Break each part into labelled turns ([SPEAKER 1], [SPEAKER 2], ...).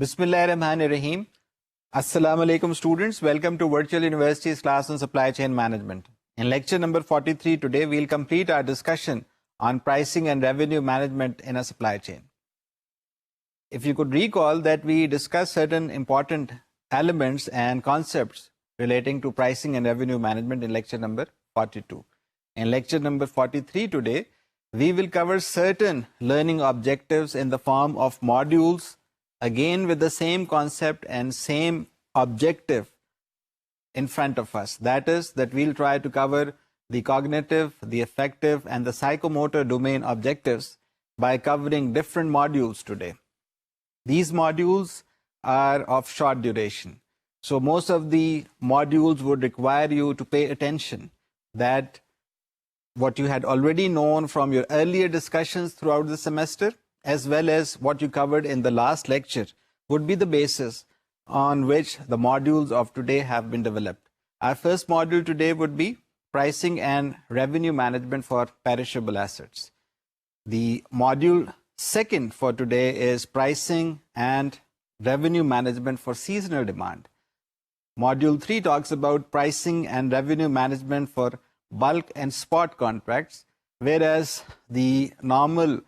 [SPEAKER 1] Bismillahirrahmanirrahim. Assalamu alaikum students. Welcome to Virtual University's class on Supply Chain Management. In lecture number 43 today, we'll complete our discussion on pricing and revenue management in a supply chain. If you could recall that we discussed certain important elements and concepts relating to pricing and revenue management in lecture number 42. In lecture number 43 today, we will cover certain learning objectives in the form of modules, again with the same concept and same objective in front of us. That is, that we'll try to cover the cognitive, the affective, and the psychomotor domain objectives by covering different modules today. These modules are of short duration. So most of the modules would require you to pay attention that what you had already known from your earlier discussions throughout the semester, as well as what you covered in the last lecture, would be the basis on which the modules of today have been developed. Our first module today would be pricing and revenue management for perishable assets. The module second for today is pricing and revenue management for seasonal demand. Module 3 talks about pricing and revenue management for bulk and spot contracts, whereas the normal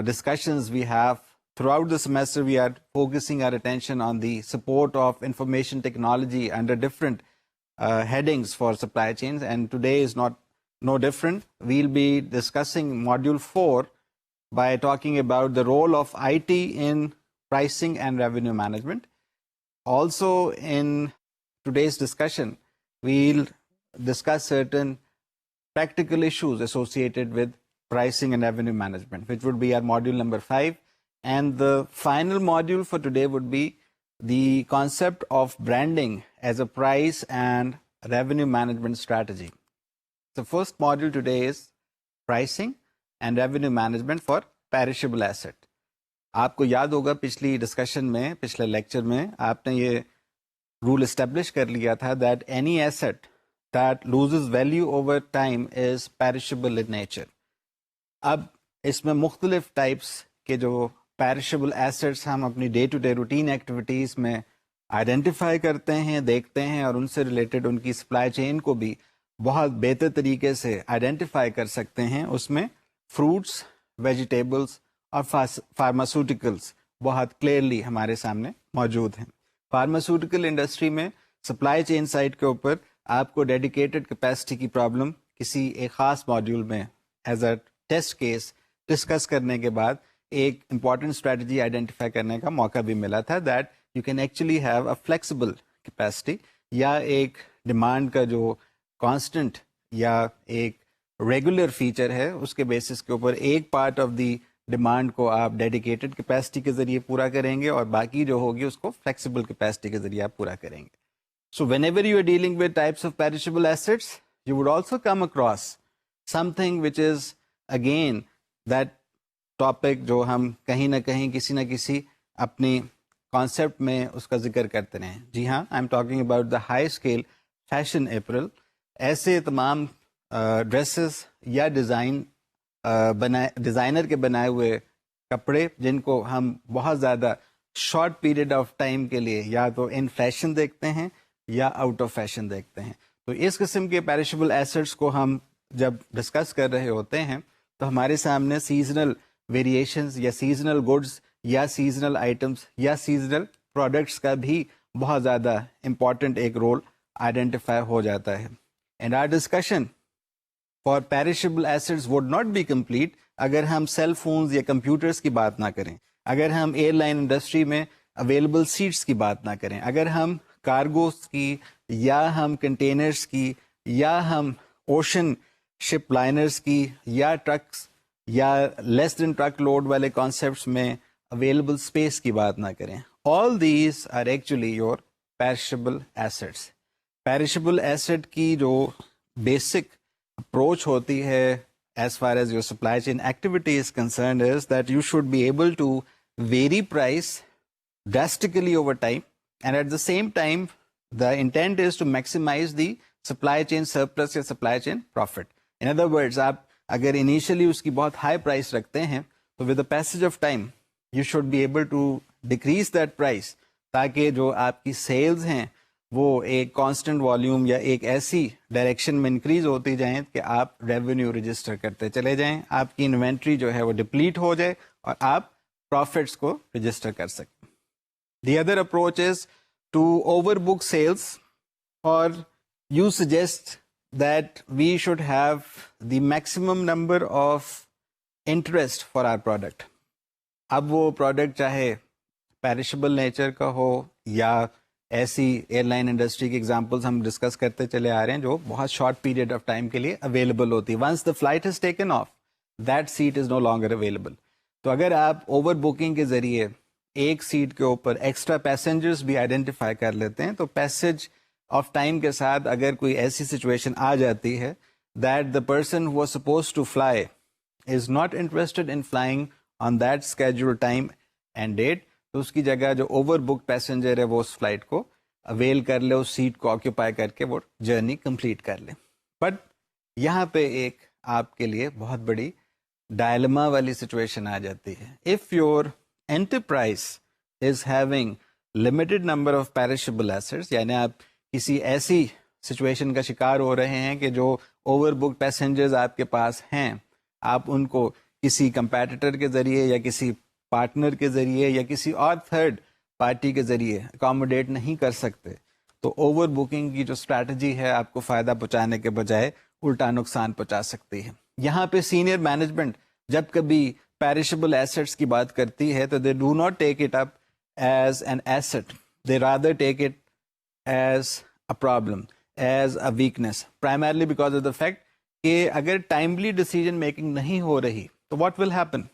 [SPEAKER 1] discussions we have throughout the semester, we are focusing our attention on the support of information technology under different headings for supply chains, and today is no different. We'll be discussing module 4 by talking about the role of IT in pricing and revenue management. Also in today's discussion, we'll discuss certain practical issues associated with pricing and revenue management, which would be our module number 5. And the final module for today would be the concept of branding as a price and revenue management strategy. The first module today is pricing and revenue management for perishable asset. آپ کو یاد ہوگا پچھلی discussion میں، پچھلے lecture میں آپ نے یہ رول اسٹیبلش کر لیا تھا that any asset that loses value over time is perishable in nature. اب اس میں مختلف ٹائپس کے جو پیرشبل ایسٹس ہم اپنی day to day routine activities میں آئیڈینٹیفائی کرتے ہیں، دیکھتے ہیں، اور ان سے ریلیٹڈ ان کی سپلائی چین کو بھی بہت بہتر طریقے سے آئیڈینٹیفائی کر سکتے ہیں. اس میں فروٹس، ویجیٹیبلس اور فارماسیوٹیکلس بہت کلیئرلی ہمارے سامنے موجود ہیں. فارماسیوٹیکل انڈسٹری میں سپلائی چین سائٹ کے اوپر آپ کو ڈیڈیکیٹڈ کیپیسٹی کی پرابلم کسی ایک خاص ماڈیول میں as a test case discuss کرنے کے بعد ایک امپورٹنٹ اسٹریٹجی آئیڈینٹیفائی کرنے کا موقع بھی ملا تھا that you can actually have a flexible capacity, یا ایک ڈیمانڈ کا جو کانسٹنٹ یا ایک ریگولر فیچر ہے اس کے بیسس کے اوپر ایک پارٹ آف دی ڈیمانڈ کو آپ ڈیڈیکیٹڈ کیپیسٹی کے ذریعے پورا کریں گے اور باقی جو ہوگی اس کو فلیکسیبل کیپیسٹی کے ذریعے آپ پورا کریں گے. So whenever you are dealing with types of perishable assets you would also come across something which is again that topic جو ہم کہیں نہ کہیں کسی نہ کسی اپنی کانسیپٹ میں اس کا ذکر کرتے رہیں. جی ہاں، I am talking about the high scale fashion April. ایسے تمام ڈریسز یا ڈیزائنر کے بنائے ہوئے کپڑے جن کو ہم بہت زیادہ شارٹ پیریڈ آف ٹائم کے لیے یا تو ان فیشن دیکھتے ہیں یا آؤٹ آف فیشن دیکھتے ہیں. تو اس قسم کے پیریشبل ایسٹس کو ہم جب ڈسکس کر رہے ہوتے ہیں تو ہمارے سامنے سیزنل ویریشنز یا سیزنل گڈس یا سیزنل آئٹمس یا سیزنل پروڈکٹس کا بھی بہت زیادہ امپورٹنٹ ایک رول آئیڈینٹیفائی ہو جاتا ہے. And our discussion for perishable assets would not be complete اگر ہم سیل فونز یا کمپیوٹرز کی بات نہ کریں، اگر ہم ایئر لائن انڈسٹری میں اویلیبل سیٹس کی بات نہ کریں، اگر ہم کارگوز کی یا ہم کنٹینرز کی یا ہم اوشن شپ لائنرز کی یا ٹرکس یا لیس دین ٹرک لوڈ والے کانسیپٹس میں اویلیبل اسپیس کی بات نہ کریں. All these are actually your perishable assets. Perishable asset کی جو بیسک اپروچ ہوتی ہے as far as your supply chain activity is concerned is that you should be able to vary price drastically over time, and at the same time the intent is to maximize the supply chain surplus یا supply chain profit. In other words, آپ اگر initially اس کی بہت high price رکھتے ہیں تو with the passage of time you should be able to decrease that price تاکہ جو آپ کی سیلز ہیں وہ ایک کانسٹنٹ والیوم یا ایک ایسی ڈائریکشن میں انکریز ہوتی جائیں کہ آپ ریونیو رجسٹر کرتے چلے جائیں, آپ کی انوینٹری جو ہے وہ ڈپلیٹ ہو جائے اور آپ پروفٹس کو رجسٹر کر سکیں. The other approach is to over book sales, or you suggest that we should have the maximum number of interest for our product. اب وہ پروڈکٹ چاہے پیرشبل نیچر کا ہو یا ایسی ایئر لائن انڈسٹری کی ایگزامپلس ہم ڈسکس کرتے چلے آ رہے ہیں جو بہت شارٹ پیریڈ آف ٹائم کے لیے اویلیبل ہوتی ہے. Once the flight is taken off, that seat is no longer available. تو اگر آپ اوور بکنگ کے ذریعے ایک سیٹ کے اوپر ایکسٹرا پیسنجرز بھی آئیڈینٹیفائی کر لیتے ہیں تو پیسج آف ٹائم کے ساتھ اگر کوئی ایسی سچویشن آ جاتی ہے that the person who was supposed to fly is not interested in flying on that schedule time and date, تو اس کی جگہ جو اوور بک پیسنجر ہے وہ اس فلائٹ کو اویل کر لے, اس سیٹ کو آکیوپائی کر کے وہ جرنی کمپلیٹ کر لے. بٹ یہاں پہ ایک آپ کے لیے بہت بڑی ڈائلما والی سچویشن آ جاتی ہے. If your enterprise is having limited number of perishable assets, یعنی آپ کسی ایسی سچویشن کا شکار ہو رہے ہیں کہ جو اوور بک پیسنجرز آپ کے پاس ہیں آپ ان کو کسی کمپیٹیٹر کے ذریعے یا کسی پارٹنر کے ذریعے یا کسی اور تھرڈ پارٹی کے ذریعے اکاموڈیٹ نہیں کر سکتے, تو اوور بکنگ کی جو اسٹریٹجی ہے آپ کو فائدہ پہنچانے کے بجائے الٹا نقصان پہنچا سکتی ہے. یہاں پہ سینئر مینجمنٹ جب کبھی پیرشبل ایسٹس کی بات کرتی ہے تو they do not take it up as an asset, they rather take it as a problem, as a weakness, primarily because of the fact کہ اگر timely decision making نہیں ہو رہی تو what will happen?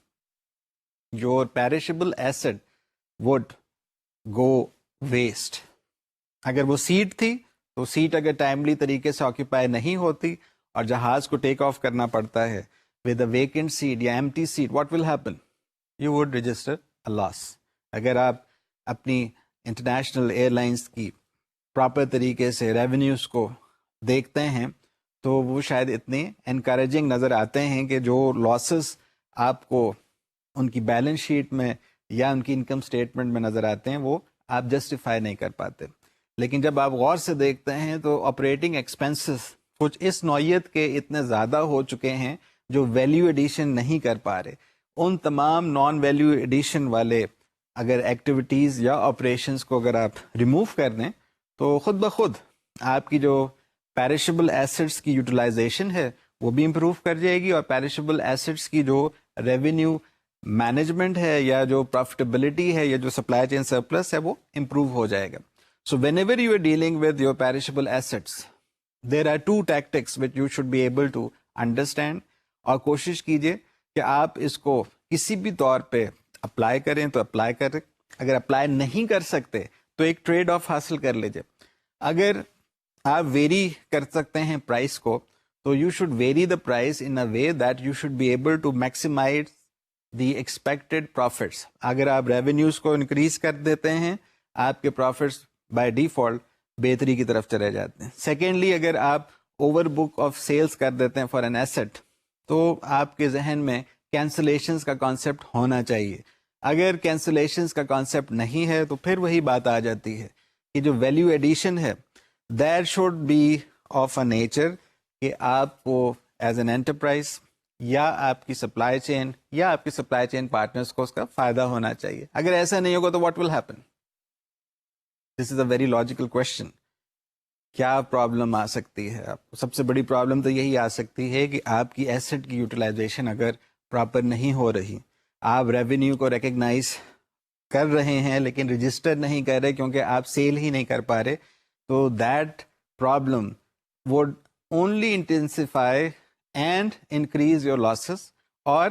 [SPEAKER 1] Your perishable asset would go waste. اگر وہ set تھی تو set اگر ٹائملی طریقے سے آکیوپائی نہیں ہوتی اور جہاز کو ٹیک آف کرنا پڑتا ہے with a vacant seat یا empty seat, what will happen? You would register a loss. اگر آپ اپنی انٹرنیشنل ایئر لائنس کی پراپر طریقے سے ریونیوز کو دیکھتے ہیں تو وہ شاید اتنے انکریجنگ نظر آتے ہیں کہ جو لاسز آپ کو ان کی بیلنس شیٹ میں یا ان کی انکم سٹیٹمنٹ میں نظر آتے ہیں وہ آپ جسٹیفائی نہیں کر پاتے. لیکن جب آپ غور سے دیکھتے ہیں تو آپریٹنگ ایکسپنسز کچھ اس نوعیت کے اتنے زیادہ ہو چکے ہیں جو ویلیو ایڈیشن نہیں کر پا رہے. ان تمام نان ویلیو ایڈیشن والے اگر ایکٹیویٹیز یا آپریشنز کو اگر آپ ریموو کر دیں تو خود بخود آپ کی جو پیرشبل ایسٹس کی یوٹیلائزیشن ہے وہ بھی امپروو کر جائے گی اور پیرشبل ایسٹس کی جو ریونیو مینجمنٹ ہے یا جو پروفٹیبلٹی ہے یا جو سپلائی چین سرپلس ہے وہ امپروو ہو جائے گا. So whenever you are dealing with your perishable assets there are two tactics which you should be able to understand, اور کوشش کیجیے کہ آپ اس کو کسی بھی طور پہ اپلائی کریں تو اپلائی کریں, اگر اپلائی نہیں کر سکتے تو ایک ٹریڈ آف حاصل کر لیجیے. اگر آپ ویری کر سکتے ہیں پرائس کو تو you should vary the price in a way that you should be able to maximize the expected profits. اگر آپ ریونیوز کو انکریز کر دیتے ہیں آپ کے پروفٹس بائی ڈیفالٹ بہتری کی طرف چلے جاتے ہیں. سیکنڈلی, اگر آپ اوور بک آف سیلس کر دیتے ہیں فار این ایسٹ تو آپ کے ذہن میں کینسلیشنز کا کانسیپٹ ہونا چاہیے. اگر کینسلیشنز کا کانسیپٹ نہیں ہے تو پھر وہی بات آ جاتی ہے کہ جو ویلیو ایڈیشن ہے that should be of a nature کہ آپ کو ایز این انٹرپرائز یا آپ کی سپلائی چین یا آپ کی سپلائی چین پارٹنرز کو اس کا فائدہ ہونا چاہیے. اگر ایسا نہیں ہوگا تو what will happen? This is a very logical question. کیا پرابلم آ سکتی ہے آپ کو؟ سب سے بڑی پرابلم تو یہی آ سکتی ہے کہ آپ کی ایسٹ کی یوٹیلائزیشن اگر پراپر نہیں ہو رہی, آپ ریونیو کو ریکگنائز کر رہے ہیں لیکن رجسٹر نہیں کر رہے کیونکہ آپ سیل ہی نہیں کر پا رہے, تو that problem would only intensify and increase your losses. اور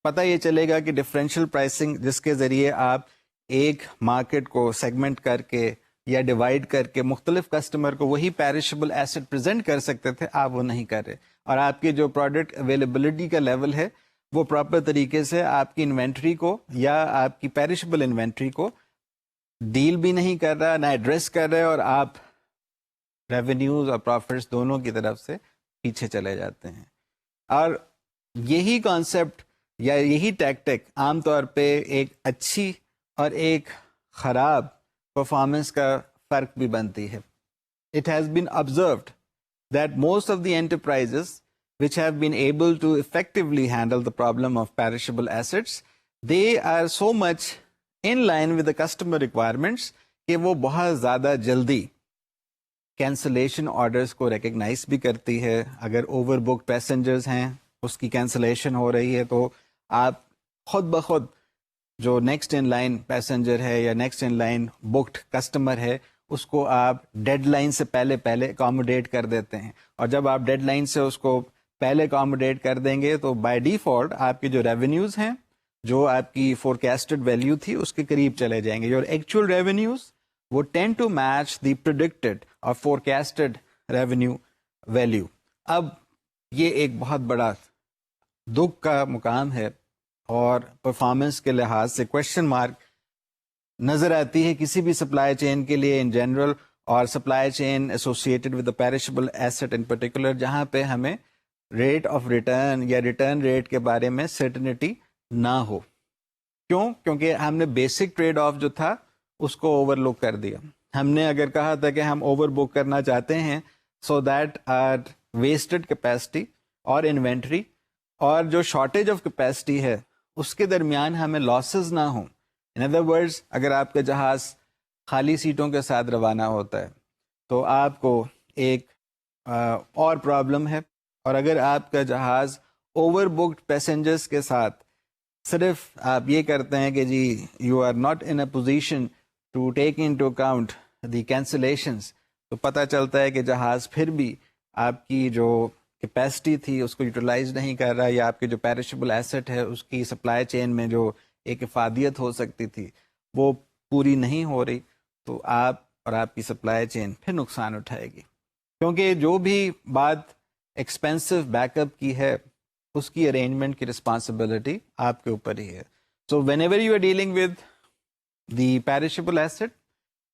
[SPEAKER 1] پتہ یہ چلے گا کہ ڈفرینشیل پرائسنگ جس کے ذریعے آپ ایک مارکیٹ کو سیگمنٹ کر کے یا ڈیوائڈ کر کے مختلف کسٹمر کو وہی پیرشبل ایسٹ پریزنٹ کر سکتے تھے, آپ وہ نہیں کر رہے, اور آپ کے جو پروڈکٹ اویلیبلٹی کا لیول ہے وہ پراپر طریقے سے آپ کی انوینٹری کو یا آپ کی پیرشبل انوینٹری کو ڈیل بھی نہیں کر رہا, نہ ایڈریس کر رہے, اور آپ ریونیوز اور پروفٹس دونوں کی طرف سے پیچھے چلے جاتے ہیں. اور یہی کانسیپٹ یا یہی ٹیکٹک عام طور پہ ایک اچھی اور ایک خراب پرفارمنس کا فرق بھی بنتی ہے. It has been observed that most of the enterprises which have been able to effectively handle the problem of perishable assets, they are so much in line with the customer requirements کہ وہ بہت زیادہ جلدی cancellation orders کو recognise بھی کرتی ہے. اگر اوور بک پیسنجرز ہیں, اس کی کینسلیشن ہو رہی ہے, تو آپ خود بخود جو نیکسٹ ان لائن پیسنجر ہے یا next in line booked customer ہے, اس کو آپ ڈیڈ لائن سے پہلے اکاموڈیٹ کر دیتے ہیں. اور جب آپ ڈیڈ لائن سے اس کو پہلے اکاموڈیٹ کر دیں گے تو بائی ڈیفالٹ آپ کی جو ریونیوز ہیں, جو آپ کی فورکاسٹڈ ویلیو تھی, اس کے قریب چلے جائیں گے. یور ایکچوئل ریونیوز وہ ٹینڈ ٹو میچ دی پریڈکٹڈ اور فورکاسٹڈ ریونیو ویلیو. اب یہ ایک بہت بڑا دکھ کا مقام ہے اور پرفارمنس کے لحاظ سے کوشچن مارک نظر آتی ہے کسی بھی سپلائی چین کے لیے ان جنرل, اور supply chain associated with perishable asset in particular, جہاں پہ ہمیں ریٹ آف ریٹرن یا ریٹرن ریٹ کے بارے میں سرٹنٹی نہ ہو. کیوں؟ کیونکہ ہم نے بیسک ٹریڈ آف جو تھا اس کو اوور لک کر دیا. ہم نے اگر کہا تھا کہ ہم اوور بک کرنا چاہتے ہیں so that are wasted capacity اور انوینٹری اور جو شارٹیج آف کیپیسٹی ہے اس کے درمیان ہمیں لاسز نہ ہوں. ان ادر ورڈز, اگر آپ کا جہاز خالی سیٹوں کے ساتھ روانہ ہوتا ہے تو آپ کو ایک اور پرابلم ہے, اور اگر آپ کا جہاز اوور بکڈ پیسنجرز کے ساتھ صرف آپ یہ کرتے ہیں کہ جی you are not in a position to take in to account the cancellations, تو پتہ چلتا ہے کہ جہاز پھر بھی آپ کی جو کیپیسٹی تھی اس کو یوٹیلائز نہیں کر رہا, یا آپ کے جو پیرشبل ایسٹ ہے اس کی سپلائی چین میں جو ایک افادیت ہو سکتی تھی وہ پوری نہیں ہو رہی, تو آپ اور آپ کی سپلائی چین پھر نقصان اٹھائے گی. کیونکہ جو بھی بات ایکسپینسو بیک اپ کی ہے اس کی ارینجمنٹ کی رسپانسبلٹی آپ کے اوپر ہی ہے. So whenever you are dealing with the perishable asset,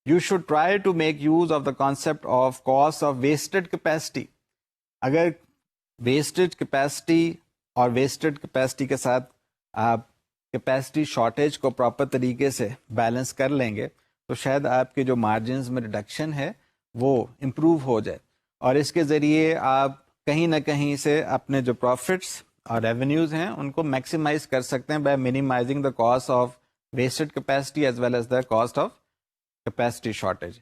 [SPEAKER 1] you should try to make use of the concept of cost of wasted capacity. اگر wasted capacity اور wasted capacity کے ساتھ آپ capacity shortage کو پراپر طریقے سے balance کر لیں گے تو شاید آپ کے جو مارجنز میں ریڈکشن ہے وہ امپروو ہو جائے, اور اس کے ذریعے آپ کہیں نہ کہیں سے اپنے جو پروفٹس اور ریونیوز ہیں ان کو میکسیمائز کر سکتے ہیں by minimizing the cost of wasted capacity as well as the cost of capacity shortage.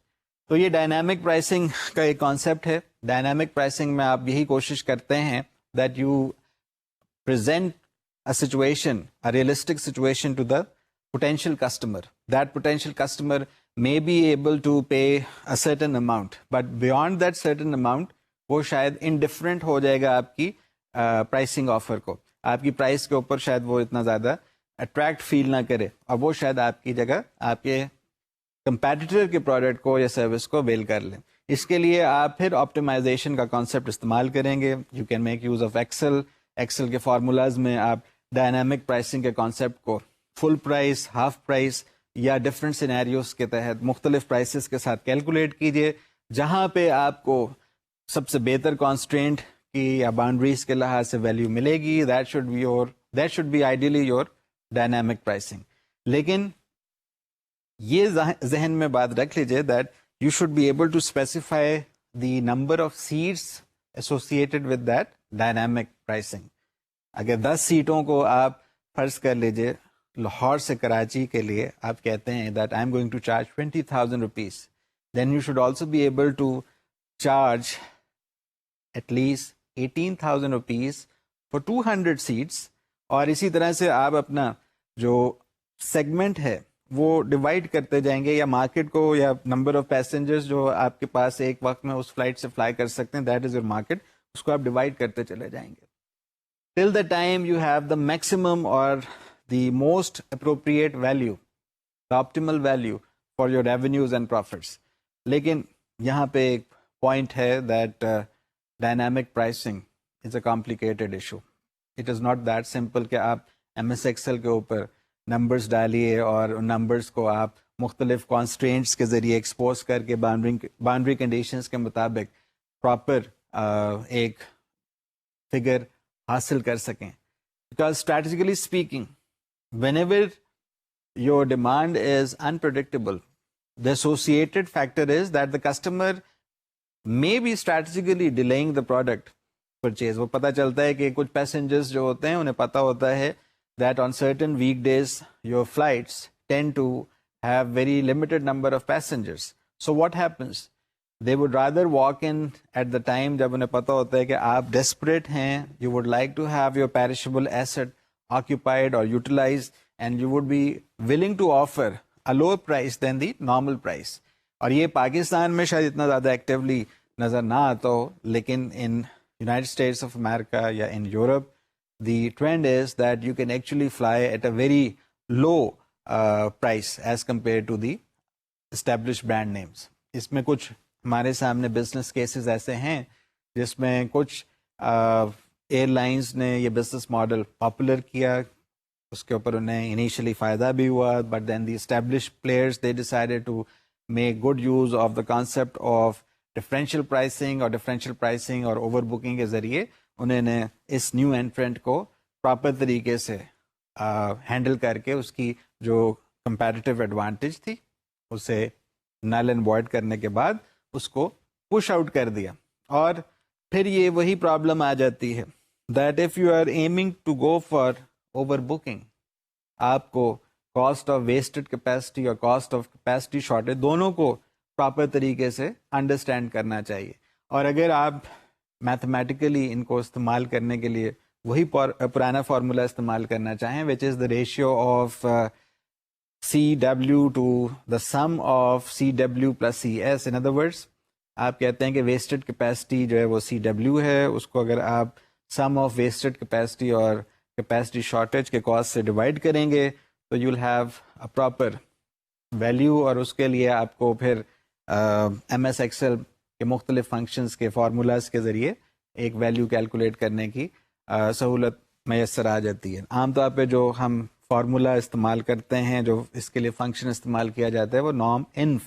[SPEAKER 1] تو یہ ڈائنامک پرائسنگ کا ایک کانسیپٹ ہے. ڈائنامک پرائسنگ میں آپ یہی کوشش کرتے ہیں that you present a situation, a realistic situation to the potential customer. That potential customer may be able to pay a certain amount, but beyond that certain amount وہ شاید indifferent ہو جائے گا آپ کی پرائسنگ آفر کو. آپ کی price کے اوپر شاید وہ اتنا زیادہ اٹریکٹ فیل نہ کرے, اور وہ شاید آپ کی جگہ آپ کے کمپیٹیٹر کے پروڈکٹ کو یا سروس کو ویل کر لیں. اس کے لیے آپ پھر آپٹیمائزیشن کا کانسیپٹ استعمال کریں گے. You can make use of Excel کے فارمولاز میں آپ ڈائنامک پرائسنگ کے کانسیپٹ کو فل پرائس, ہاف پرائس یا ڈفرینٹ سینیریوز کے تحت مختلف پرائسز کے ساتھ کیلکولیٹ کیجئے. جہاں پہ آپ کو سب سے بہتر کانسٹرینٹ کی یا باؤنڈریز کے لحاظ سے ویلیو ملے گی, that should be ideally your dynamic pricing. لیکن یہ ذہن میں بات رکھ لیجیے that you should be able to specify the number of seats associated with that dynamic pricing. اگر 10 سیٹوں کو آپ فرض کر لیجیے لاہور سے کراچی کے لیے آپ کہتے ہیں that I am going to charge 20,000 rupees, then you should also be able to charge at least 18,000 rupees for 200 seats. اور اسی طرح سے آپ اپنا جو سیگمنٹ ہے وہ ڈیوائڈ کرتے جائیں گے, یا مارکیٹ کو یا نمبر آف پیسنجرز جو آپ کے پاس ایک وقت میں اس فلائٹ سے فلائی کر سکتے ہیں, دیٹ از یور مارکیٹ, اس کو آپ ڈیوائڈ کرتے چلے جائیں گے till the time you have the maximum or the most appropriate value, the optimal value for your revenues and profits. لیکن یہاں پہ ایک پوائنٹ ہے that dynamic pricing is a complicated issue. It is not that simple کہ آپ MS Excel کے اوپر numbers ڈالیے اور نمبرز کو آپ مختلف کانسٹرینٹس کے ذریعے ایکسپوز کر کے باؤنڈری کنڈیشنز کے مطابق پراپر ایک فگر حاصل کر سکیں. Because strategically speaking when ever your demand is unpredictable. The associated factor is that the customer may be strategically delaying the product purchase. وہ پتہ چلتا ہے کہ کچھ پیسنجرز جو ہوتے ہیں انہیں پتہ ہوتا ہے that on certain weekdays your flights tend to have very limited number of passengers. So what happens? They would rather walk in at the time جب انہیں پتہ ہوتا ہے کہ آپ desperate ہیں, you would like to have your perishable asset occupied or utilized, and you would be willing to offer a lower price than the normal price. اور یہ پاکستان میں شاید اتنا زیادہ ایکٹیولی نظر نہ آتا ہو, لیکن ان یونائٹڈ اسٹیٹس آف امریکہ یا in Europe the trend is that you can actually fly at a very low price as compared to the established brand names. اس میں کچھ ہمارے سامنے بزنس کیسز ایسے ہیں جس میں کچھ ایئر لائنس نے یہ بزنس ماڈل پاپولر کیا, اس کے اوپر انہیں انیشلی فائدہ بھی ہوا, but then the established players they decided to make good use of the concept of differential pricing, اور ڈفرینشیل پرائسنگ اور اوور بکنگ کے ذریعے انہوں نے اس نیو انٹرنٹ کو پراپر طریقے سے ہینڈل کر کے اس کی جو کمپیریٹیو ایڈوانٹیج تھی اسے نل اینڈ وائڈ کرنے کے بعد اس کو پش آؤٹ کر دیا. اور پھر یہ وہی پرابلم آ جاتی ہے that if you are aiming to go for over booking, آپ کو کاسٹ آف ویسٹڈ کیپیسٹی اور کاسٹ آف کیپیسٹی شارٹیج دونوں کو پراپر طریقے سے انڈرسٹینڈ کرنا چاہیے. اور اگر آپ میتھمیٹیکلی ان کو استعمال کرنے کے لیے وہی پرانا فارمولا استعمال کرنا چاہیں, which is the ratio of C W to the sum of C W plus C S. In other words آپ کہتے ہیں کہ ویسٹڈ کیپیسٹی جو ہے وہ سی ڈبلیو ہے, اس کو اگر آپ سم آف ویسٹڈ کیپیسٹی اور کیپیسٹی شارٹیج کے کاسٹ سے ڈیوائڈ کریں گے تو you will have a proper value, اور اس کے لیے آپ کو پھر ایم ایس ایکسل کے مختلف فنکشنز کے فارمولاز کے ذریعے ایک ویلیو کیلکولیٹ کرنے کی سہولت میسر آ جاتی ہے. عام طور پہ جو ہم فارمولا استعمال کرتے ہیں, جو اس کے لیے فنکشن استعمال کیا جاتا ہے, وہ نارم انف,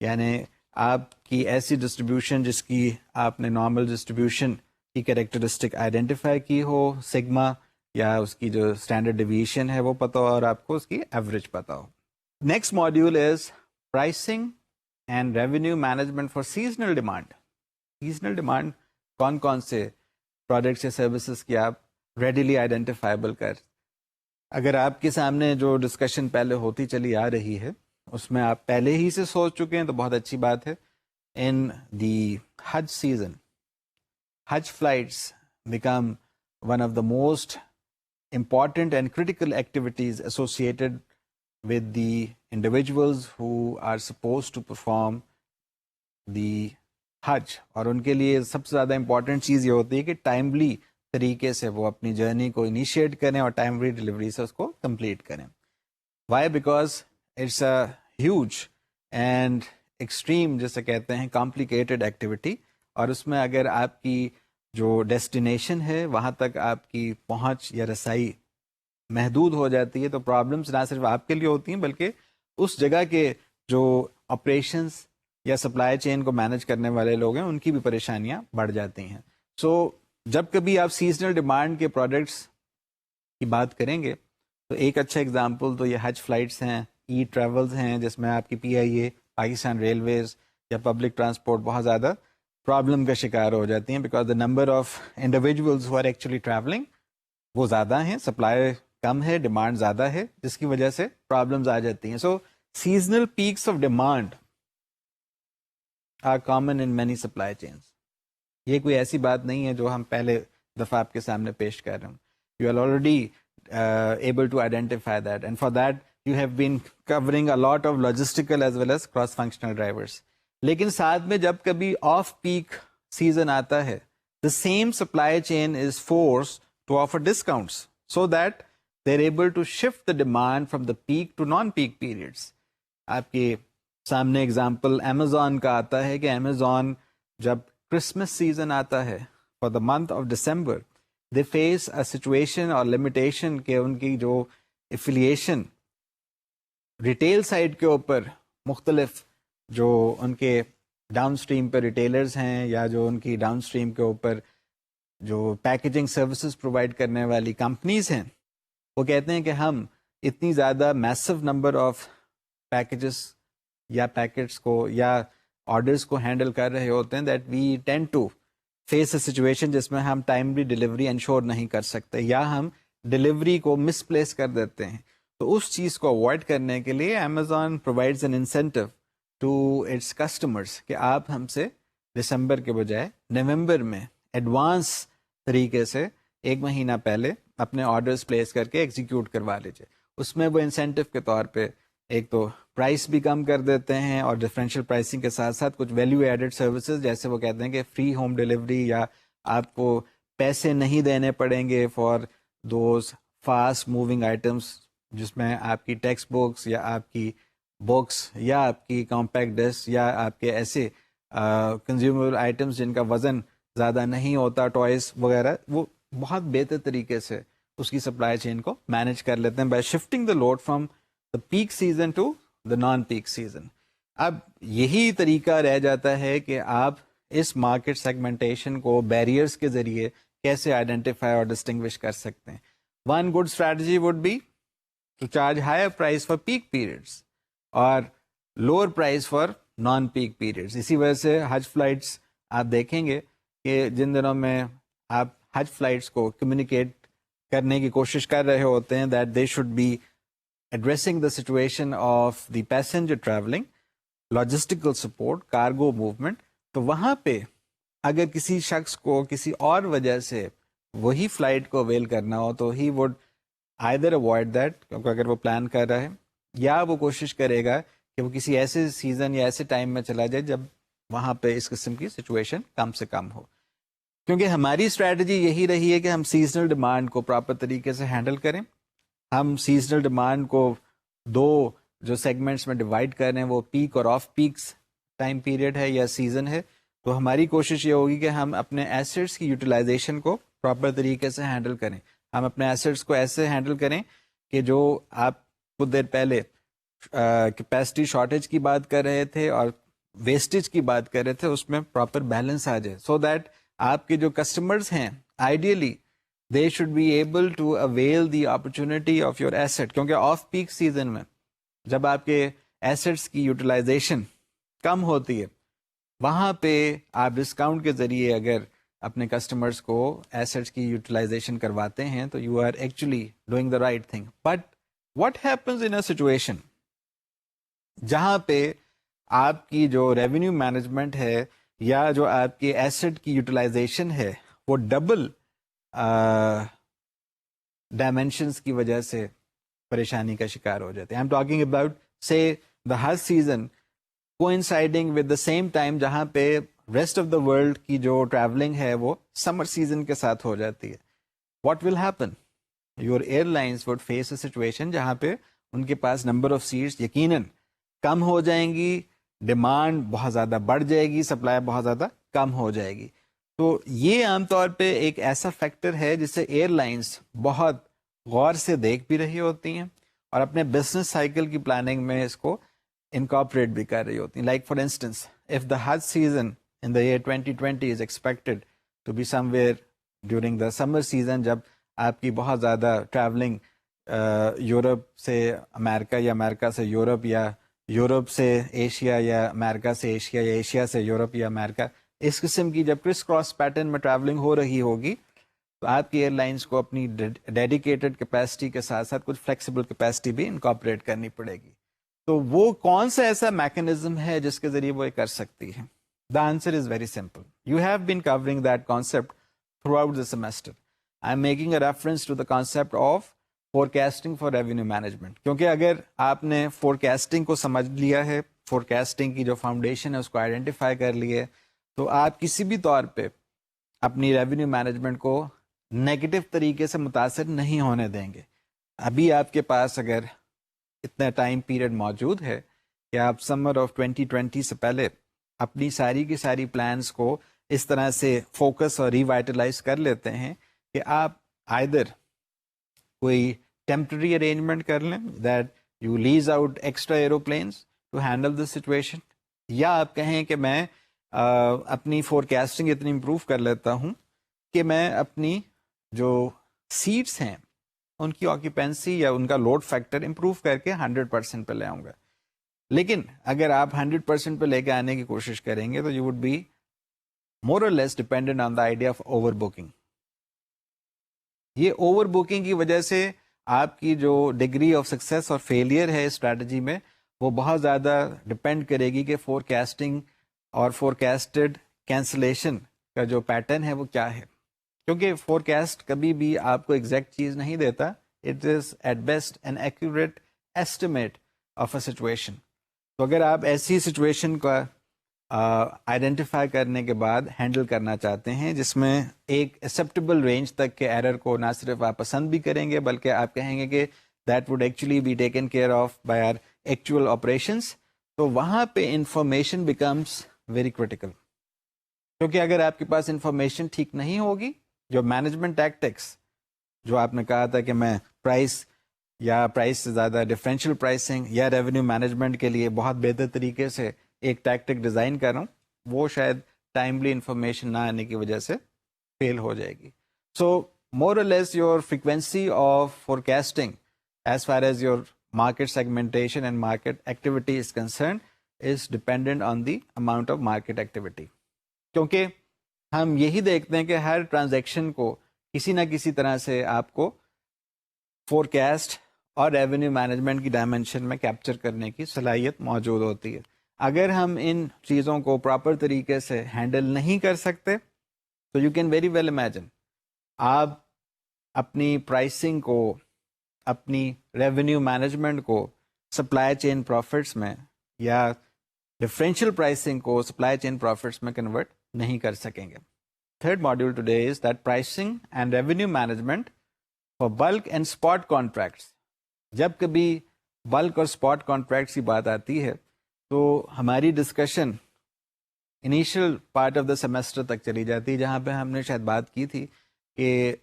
[SPEAKER 1] یعنی آپ کی ایسی ڈسٹریبیوشن جس کی آپ نے نارمل ڈسٹریبیوشن کی کریکٹرسٹک آئیڈینٹیفائی کی ہو, سگما, یا اس کی جو اسٹینڈرڈ ڈیویشن ہے وہ پتہ ہو, اور آپ کو اس کی ایوریج پتہ ہو. Next module is pricing and revenue management for seasonal demand. Seasonal demand کون کون سے پروڈکٹس یا سروسز کی آپ ریڈیلی آئیڈینٹیفائبل کر, اگر آپ کے سامنے جو ڈسکشن پہلے ہوتی چلی آ رہی ہے اس میں آپ پہلے ہی سے سوچ چکے ہیں تو بہت اچھی بات ہے. In the Hajj season, Hajj flights become one of the most important and critical activities associated with the individuals who are supposed to perform the Hajj. اور ان کے لیے سب سے زیادہ امپورٹنٹ چیز یہ ہوتی ہے کہ ٹائملی طریقے سے وہ اپنی جرنی کو انیشیٹ کریں اور ٹائملی ڈلیوری سے اس کو کمپلیٹ کریں. Why? Because it's a huge and extreme جیسے کہتے ہیں کمپلیکیٹڈ ایکٹیویٹی, اور اس میں اگر آپ کی جو ڈیسٹینیشن ہے وہاں تک آپ کی پہنچ یا رسائی محدود ہو جاتی ہے تو پرابلمس نہ صرف آپ کے لیے ہوتی ہیں بلکہ اس جگہ کے جو آپریشنس یا سپلائی چین کو مینج کرنے والے لوگ ہیں ان کی بھی پریشانیاں بڑھ جاتی ہیں. سو جب کبھی آپ سیزنل ڈیمانڈ کے پروڈکٹس کی بات کریں گے تو ایک اچھا اگزامپل تو یہ حج فلائٹس ہیں, ای ٹریولز ہیں, جس میں آپ کی P I A, Pakistan railways یا پبلک ٹرانسپورٹ بہت زیادہ پرابلم کا شکار ہو جاتی ہیں, because the number of individuals who are actually travelling وہ زیادہ ہیں, سپلائی کم ہے, ڈیمانڈ زیادہ ہے, جس کی وجہ سے پرابلمز آ جاتی ہیں. So seasonal peaks of demand are common in many supply chains. یہ کوئی ایسی بات نہیں ہے جو ہم پہلے دفعہ آپ کے سامنے پیش کر رہے ہوں. You are already able to identify that, and for that you have been covering a lot of logistical as well as cross functional drivers. لیکن ساتھ میں جب کبھی آف پیک سیزن آتا ہے, the same supply chain is forced to offer discounts so that they're able to shift the demand from the peak to non-peak periods. آپ کے سامنے اگزامپل امیزون کا آتا ہے کہ امیزون جب کرسمس سیزن آتا ہے for the month of December, they face a situation اور لمیٹیشن کہ ان کی جو ایفیلیشن ریٹیل سائڈ کے اوپر مختلف جو ان کے ڈاؤن اسٹریم پہ ریٹیلرز ہیں یا جو ان کی ڈاؤن اسٹریم کے اوپر جو پیکیجنگ سروسز پرووائڈ کرنے والی کمپنیز ہیں, وہ کہتے ہیں کہ ہم اتنی زیادہ میسو نمبر آف پیکیجز یا پیکٹس کو یا آرڈرس کو ہینڈل کر رہے ہوتے ہیں that we tend to face a situation جس میں ہم ٹائملی ڈلیوری انشور نہیں کر سکتے یا ہم ڈلیوری کو مس پلیس کر دیتے ہیں. تو اس چیز کو اوائڈ کرنے کے لیے Amazon provides an incentive to its customers کہ آپ ہم سے دسمبر کے بجائے نومبر میں ایڈوانس طریقے سے 1 مہینہ پہلے اپنے آرڈرز پلیس کر کے ایگزیکیوٹ کروا لیجیے. اس میں وہ انسینٹیو کے طور پہ ایک تو پرائس بھی کم کر دیتے ہیں اور ڈفرینشیل پرائسنگ کے ساتھ ساتھ کچھ ویلیو ایڈڈ سروسز جیسے وہ کہتے ہیں کہ فری ہوم ڈلیوری یا آپ کو پیسے نہیں دینے پڑیں گے for those fast moving items جس میں آپ کی ٹیکسٹ بکس یا آپ کی بکس یا آپ کی کمپیکٹ ڈسک یا آپ کے ایسے کنزیومر آئٹمس جن کا وزن زیادہ نہیں ہوتا ٹوائز وغیرہ وہ بہت بہتر طریقے سے اس کی سپلائی چین کو مینیج کر لیتے ہیں by shifting the load from the peak season to the non peak season. اب یہی طریقہ رہ جاتا ہے کہ آپ اس مارکیٹ سیگمنٹیشن کو بیریئرس کے ذریعے کیسے آئیڈینٹیفائی اور ڈسٹنگوش کر سکتے ہیں. One good strategy would be to charge higher price for peak periods اور lower price for non peak periods. اسی وجہ سے حج فلائٹس آپ دیکھیں گے کہ جن دنوں میں آپ حج فلائٹس کو کمیونیکیٹ کرنے کی کوشش کر رہے ہوتے ہیں that they should be addressing the situation of the passenger travelling, logistical support, cargo movement, تو وہاں پہ اگر کسی شخص کو کسی اور وجہ سے وہی فلائٹ کو اویل کرنا ہو تو he would either avoid that, کیونکہ اگر وہ پلان کر رہا ہے, یا وہ کوشش کرے گا کہ وہ کسی ایسے سیزن یا ایسے ٹائم میں چلا جائے جب وہاں پہ اس قسم کی سچویشن کم سے کم ہو. کیونکہ ہماری اسٹریٹجی یہی رہی ہے کہ ہم سیزنل ڈیمانڈ کو پراپر طریقے سے ہینڈل کریں. ہم سیزنل ڈیمانڈ کو 2 جو سیگمنٹس میں ڈیوائڈ کر رہے ہیں وہ پیک اور آف پیکس ٹائم پیریڈ ہے یا سیزن ہے. تو ہماری کوشش یہ ہوگی کہ ہم اپنے ایسٹس کی یوٹیلائزیشن کو پراپر طریقے سے ہینڈل کریں. ہم اپنے ایسٹس کو ایسے ہینڈل کریں کہ جو آپ کچھ دیر پہلے کیپیسٹی شارٹیج کی بات کر رہے تھے اور ویسٹیج کی بات کر رہے تھے اس میں پراپر بیلنس آ جائے, سو دیٹ آپ کے جو کسٹمرز ہیں ideally they should be able to avail the opportunity of your asset. کیونکہ آف پیک سیزن میں جب آپ کے ایسٹس کی یوٹیلائزیشن کم ہوتی ہے وہاں پہ آپ ڈسکاؤنٹ کے ذریعے اگر اپنے کسٹمرز کو ایسٹس کی یوٹیلائزیشن کرواتے ہیں تو you are actually doing the right thing. But what happens in a situation جہاں پہ آپ کی جو ریونیو مینجمنٹ ہے یا جو آپ کی ایسٹ کی یوٹیلائزیشن ہے وہ ڈبل ڈائمینشنس کی وجہ سے پریشانی کا شکار ہو جاتے ہیں. I am talking about say the Hajj season coinciding with the same time جہاں پہ ریسٹ آف دا ورلڈ کی جو ٹریولنگ ہے وہ سمر سیزن کے ساتھ ہو جاتی ہے. What will happen, your airlines would face a situation جہاں پہ ان کے پاس نمبر آف سیٹس یقیناً کم ہو جائیں گی, ڈیمانڈ بہت زیادہ بڑھ جائے گی, سپلائی بہت زیادہ کم ہو جائے گی. تو یہ عام طور پہ ایک ایسا فیکٹر ہے جسے ایئر لائنس بہت غور سے دیکھ بھی رہی ہوتی ہیں اور اپنے بزنس سائیکل کی پلاننگ میں اس کو انکارپوریٹ بھی کر رہی ہوتی ہیں. Like for instance if the Hajj season in the year 2020 is expected to be somewhere during the summer season جب آپ کی بہت زیادہ ٹریولنگ یورپ سے امریکہ یا امریکہ سے یورپ یا یورپ سے ایشیا یا امریکہ سے ایشیا یا ایشیا سے یورپ یا امریکہ, اس قسم کی جب کرس کراس پیٹرن میں ٹریولنگ ہو رہی ہوگی تو آپ کی ایئر لائنس کو اپنی ڈیڈیکیٹڈ کیپیسٹی کے ساتھ ساتھ کچھ فلیکسیبل کیپیسٹی بھی انکارپوریٹ کرنی پڑے گی. تو وہ کون سا ایسا میکینزم ہے جس کے ذریعے وہ یہ کر سکتی ہے؟ The answer is very simple. You have been covering that concept throughout the semester. I am making a reference to the concept of forecasting for revenue management. کیونکہ اگر آپ نے فورکاسٹنگ کو سمجھ لیا ہے, فورکاسٹنگ کی جو فاؤنڈیشن ہے اس کو آئیڈینٹیفائی کر لیے, تو آپ کسی بھی طور پہ اپنی ریونیو مینجمنٹ کو نیگیٹو طریقے سے متاثر نہیں ہونے دیں گے. ابھی آپ کے پاس اگر اتنا ٹائم پیریڈ موجود ہے کہ آپ سمر آف 2020 سے پہلے اپنی ساری کی ساری پلانس کو اس طرح سے فوکس اور ریوائٹلائز کر لیتے ہیں کہ آپ آئدر کوئی ٹیمپرری ارینجمنٹ کر لیں that you lease out extra aeroplanes to handle this situation, یا آپ کہیں کہ میں اپنی فورکاسٹنگ اتنی امپروو کر لیتا ہوں کہ میں اپنی جو سیٹس ہیں ان کی آکیوپینسی یا ان کا لوڈ فیکٹر امپروو کر کے 100% پہ لے آؤں گا. لیکن اگر آپ 100% پہ لے کے آنے کی کوشش کریں گے تو you would be more or less dependent on the idea of over booking. یہ اوور بکنگ کی وجہ سے آپ کی جو ڈگری آف سکسیس اور فیلئر ہے اسٹریٹجی میں وہ بہت زیادہ ڈپینڈ کرے گی کہ فور کاسٹنگ اور فور کاسٹڈ کینسلیشن کا جو پیٹرن ہے وہ کیا ہے. کیونکہ فور کاسٹ کبھی بھی آپ کو ایگزیکٹ چیز نہیں دیتا. It is at best an accurate estimate of a situation. تو اگر آپ ایسی سچویشن کا آئیڈینٹیفائی کرنے کے بعد ہینڈل کرنا چاہتے ہیں جس میں ایک ایکسیپٹیبل رینج تک کے ایرر کو نہ صرف آپ پسند بھی کریں گے بلکہ آپ کہیں گے کہ that would actually be taken care of by our actual operations, تو وہاں پہ انفارمیشن بیکمس ویری کریٹیکل. کیونکہ اگر آپ کے پاس انفارمیشن ٹھیک نہیں ہوگی, جو مینجمنٹ ٹیکٹکس جو آپ نے کہا تھا کہ میں پرائس یا پرائس سے زیادہ ڈفرینشیل پرائسنگ یا ریونیو مینجمنٹ کے لیے بہت بہتر طریقے سے ایک ٹیکٹک ڈیزائن کر رہا ہوں, وہ شاید ٹائملی انفارمیشن نہ آنے کی وجہ سے فیل ہو جائے گی. So more or less your frequency of forecasting as far as your market segmentation and market activity is concerned is dependent on the amount of market activity. کیونکہ ہم یہی دیکھتے ہیں کہ ہر ٹرانزیکشن کو کسی نہ کسی طرح سے آپ کو فور کاسٹ اور ریونیو مینجمنٹ کی ڈائمینشن میں کیپچر کرنے کی صلاحیت موجود ہوتی ہے. اگر ہم ان چیزوں کو پراپر طریقے سے ہینڈل نہیں کر سکتے تو you can very well imagine آپ اپنی پرائسنگ کو, اپنی ریونیو مینجمنٹ کو سپلائی چین پروفٹس میں یا ڈفرینشیل پرائسنگ کو سپلائی چین پروفٹس میں کنورٹ نہیں کر سکیں گے. Third module today is that pricing and revenue management for bulk and spot contracts. جب کبھی بلک اور اسپاٹ کانٹریکٹس کی بات آتی ہے تو ہماری discussion initial part of the semester تک چلی جاتی ہے, جہاں پہ ہم نے شاید بات کی تھی کہ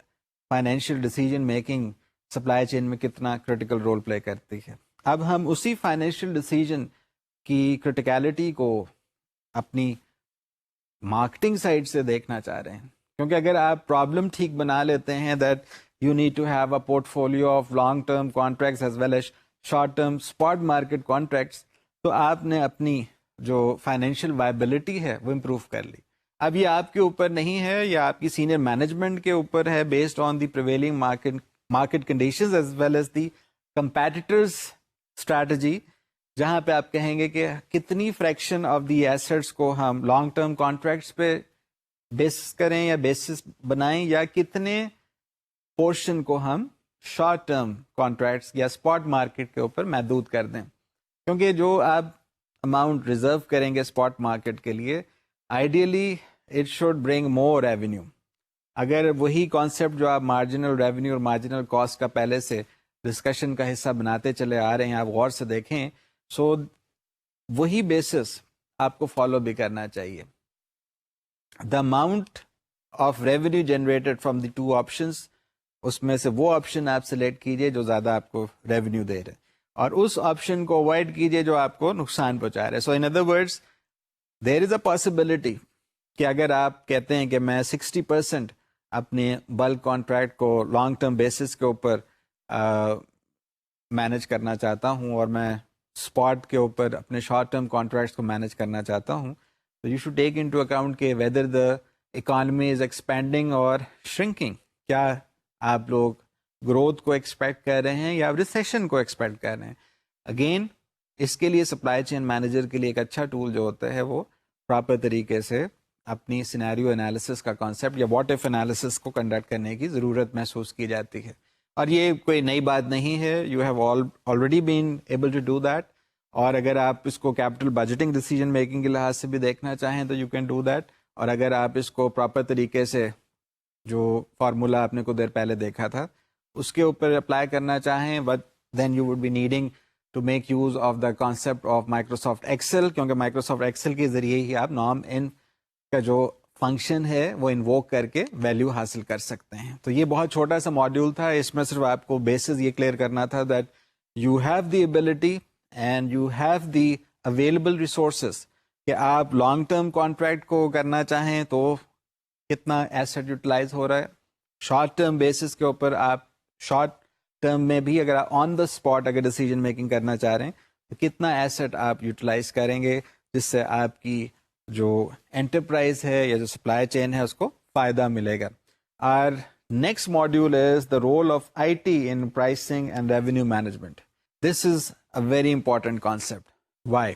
[SPEAKER 1] financial decision making supply chain میں کتنا کرٹیکل رول پلے کرتی ہے. اب ہم اسی فائنینشیل ڈیسیجن کی کرٹیکلٹی کو اپنی مارکیٹنگ سائڈ سے دیکھنا چاہ رہے ہیں. کیونکہ اگر آپ پرابلم ٹھیک بنا لیتے ہیں that you need to have a portfolio of long term contracts as well as short term spot market contracts, تو آپ نے اپنی جو فائنینشیل وائبلٹی ہے وہ امپروو کر لی. اب یہ آپ کے اوپر نہیں ہے, یا آپ کی سینئر مینجمنٹ کے اوپر ہے based on the prevailing market conditions as well as the competitors strategy, جہاں پہ آپ کہیں گے کہ کتنی فریکشن آف دی ایسٹس کو ہم لانگ ٹرم کانٹریکٹس پہ بیس کریں یا بیسس بنائیں, یا کتنے پورشن کو ہم شارٹ ٹرم کانٹریکٹس یا اسپاٹ مارکیٹ کے اوپر محدود کر دیں. کیونکہ جو آپ اماؤنٹ ریزرو کریں گے اسپاٹ مارکیٹ کے لیے, ideally it should bring more revenue. اگر وہی کانسیپٹ جو آپ مارجنل ریونیو اور مارجنل کاسٹ کا پہلے سے ڈسکشن کا حصہ بناتے چلے آ رہے ہیں, آپ غور سے دیکھیں, سو وہی بیسس آپ کو فالو بھی کرنا چاہیے. The amount of revenue generated from the two options, اس میں سے وہ آپشن آپ سلیکٹ کیجئے جو زیادہ آپ کو ریونیو دے رہے, اور اس آپشن کو اوائڈ کیجئے جو آپ کو نقصان پہنچا رہے. So in other words there is a possibility کہ اگر آپ کہتے ہیں کہ میں 60% اپنے بلک کانٹریکٹ کو لانگ ٹرم بیسس کے اوپر مینج کرنا چاہتا ہوں اور میں اسپاٹ کے اوپر اپنے شارٹ ٹرم کانٹریکٹس کو مینج کرنا چاہتا ہوں, تو you should take in to اکاؤنٹ کہ whether the economy is expanding or shrinking. کیا آپ لوگ گروتھ کو ایکسپیکٹ کر رہے ہیں یا ریسیشن کو ایکسپیکٹ کر رہے ہیں. اگین اس کے لیے سپلائی چین مینیجر کے لیے ایک اچھا ٹول جو ہوتا ہے وہ پراپر طریقے سے اپنی سینیریو انالیسس کا کانسیپٹ یا واٹ ایف انالیسس کو کنڈکٹ کرنے کی ضرورت محسوس کی جاتی ہے. اور یہ کوئی نئی بات نہیں ہے, you have already been able to do that. اور اگر آپ اس کو کیپٹل بجٹنگ ڈیسیجن میکنگ کے لحاظ سے بھی دیکھنا چاہیں تو یو کین ڈو دیٹ. اور اگر آپ اس کو پراپر طریقے سے جو فارمولا آپ نے کچھ دیر پہلے دیکھا تھا اس کے اوپر اپلائی کرنا چاہیں, but then you would be needing to make use of the concept of Microsoft Excel, کیونکہ مائکروسافٹ ایکسل کے ذریعے ہی آپ نام ان کا جو فنکشن ہے وہ انووک کر کے ویلیو حاصل کر سکتے ہیں. تو یہ بہت چھوٹا سا ماڈیول تھا, اس میں صرف آپ کو بیسز یہ کلیئر کرنا تھا that you have the ability and you have the available resources کہ آپ لانگ ٹرم کانٹریکٹ کو کرنا چاہیں تو کتنا ایسٹ یوٹیلائز ہو رہا ہے, شارٹ ٹرم بیسس کے اوپر آپ شارٹ ٹرم میں بھی اگر آپ آن دا اسپاٹ اگر ڈیسیجن میکنگ کرنا چاہ رہے ہیں تو کتنا ایسٹ آپ یوٹیلائز کریں گے جس سے آپ کی جو انٹرپرائز ہے یا جو سپلائی چین ہے اس کو فائدہ ملے گا. اور next module is the role of I T in pricing and revenue management. This is a very important concept. Why?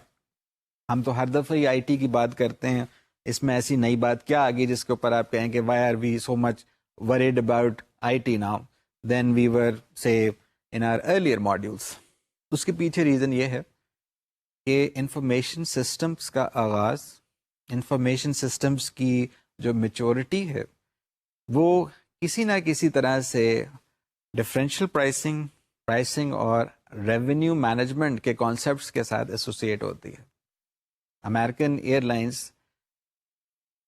[SPEAKER 1] ہم تو ہر دفعہ ہی آئی ٹی کی بات کرتے ہیں, اس میں ایسی نئی بات کیا آ گئی جس کے اوپر آپ کہیں کہ why are we so much worried about I T now than we were say in our earlier modules. اس کے پیچھے ریزن یہ ہے کہ انفارمیشن سسٹمس کا آغاز, انفارمیشن سسٹمس کی جو میچورٹی ہے وہ کسی نہ کسی طرح سے ڈفرینشیل پرائسنگ اور ریونیو مینجمنٹ کے کانسیپٹس کے ساتھ ایسوسیٹ ہوتی ہے. امریکن ایئر لائنس